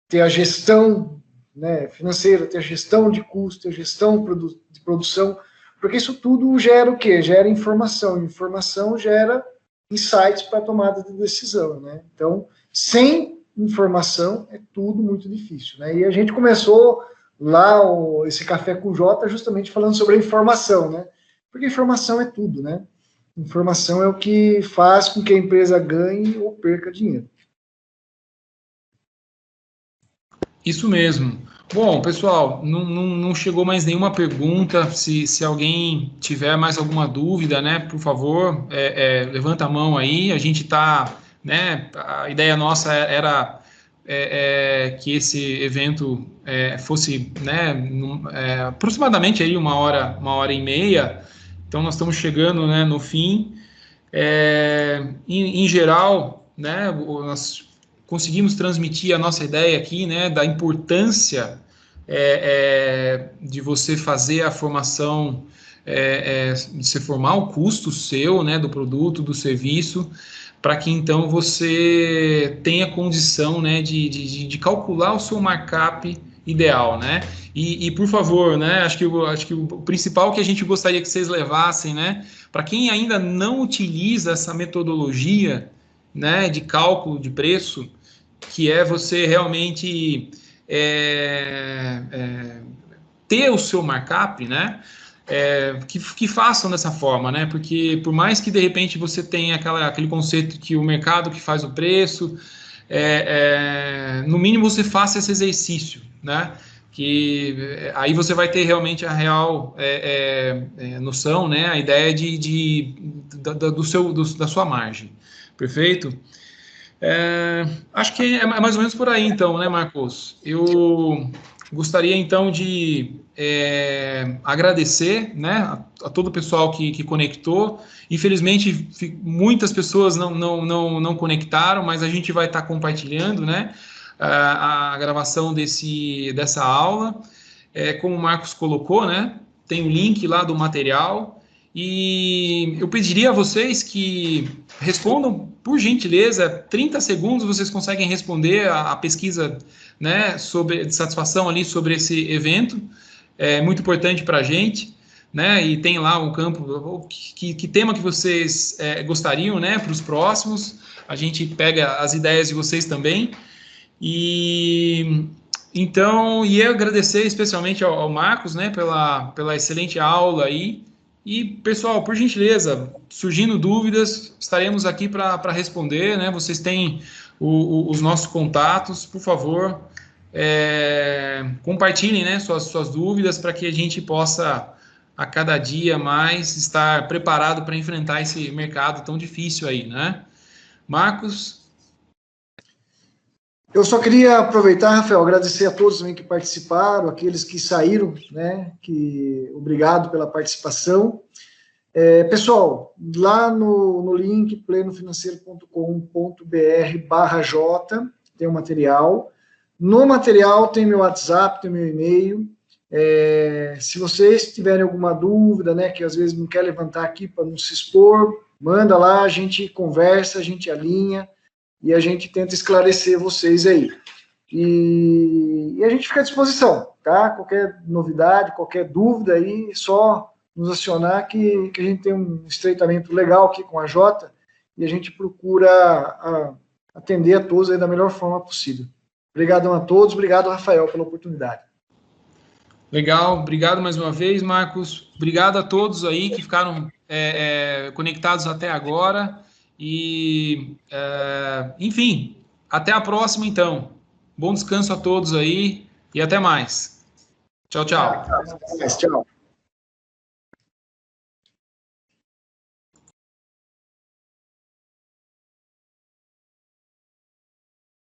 ter a gestão, né, financeira, ter a gestão de custo, ter a gestão de produção, porque isso tudo gera o quê? Gera informação. Informação gera insights para a tomada de decisão, né? Então, sem informação é tudo muito difícil, né? E a gente começou lá esse Café com o Jota justamente falando sobre a informação, né? Porque informação é tudo, né? Informação é o que faz com que a empresa ganhe ou perca dinheiro. Isso mesmo. Bom, pessoal, não chegou mais nenhuma pergunta. Se alguém tiver mais alguma dúvida, né, por favor, levanta a mão aí. A gente está, né, a ideia nossa era que esse evento fosse, né, aproximadamente aí 1h30. Então, nós estamos chegando, né, no fim. Em geral, né, nós conseguimos transmitir a nossa ideia aqui, né, da importância de você fazer a formação você formar o custo seu, né, do produto, do serviço, para que então você tenha condição, né, de calcular o seu markup ideal, né? E por favor, né, acho que o principal que a gente gostaria que vocês levassem, né, para quem ainda não utiliza essa metodologia, né, de cálculo de preço, que é você realmente ter o seu markup, né, que façam dessa forma, né? Porque por mais que de repente você tenha aquele conceito que o mercado que faz o preço, no mínimo você faça esse exercício, né? Que aí você vai ter realmente a real noção, né? A ideia da sua margem. Perfeito? Acho que é mais ou menos por aí, então, né, Marcos? Eu gostaria, então, de agradecer, né, a todo o pessoal que conectou. Infelizmente, muitas pessoas não conectaram, mas a gente vai estar compartilhando, né, a gravação dessa aula. Como o Marcos colocou, né, tem o link lá do material. E eu pediria a vocês que respondam, por gentileza, 30 segundos vocês conseguem responder a pesquisa, né, de satisfação ali sobre esse evento. É muito importante para a gente, né, e tem lá um campo, que tema que vocês gostariam, né, para os próximos. A gente pega as ideias de vocês também. Então, eu agradecer especialmente ao Marcos, né, pela excelente aula aí. E, pessoal, por gentileza, surgindo dúvidas, estaremos aqui para responder, né? Vocês têm os nossos contatos, por favor, compartilhem, né, suas dúvidas para que a gente possa, a cada dia mais, estar preparado para enfrentar esse mercado tão difícil aí, né? Marcos? Eu só queria aproveitar, Rafael, agradecer a todos também que participaram, aqueles que saíram, né, obrigado pela participação. Pessoal, lá no link plenofinanceiro.com.br/J tem o material. No material tem meu WhatsApp, tem meu e-mail. Se vocês tiverem alguma dúvida, né, que às vezes não quer levantar aqui para não se expor, manda lá, a gente conversa, a gente alinha, e a gente tenta esclarecer vocês aí. E a gente fica à disposição, tá? Qualquer novidade, qualquer dúvida aí, só nos acionar que a gente tem um estreitamento legal aqui com a Jota e a gente procura atender a todos aí da melhor forma possível. Obrigadão a todos, obrigado, Rafael, pela oportunidade. Legal, obrigado mais uma vez, Marcos. Obrigado a todos aí que ficaram conectados até agora. E, enfim, até a próxima, então. Bom descanso a todos aí e até mais. Tchau, tchau. Tchau.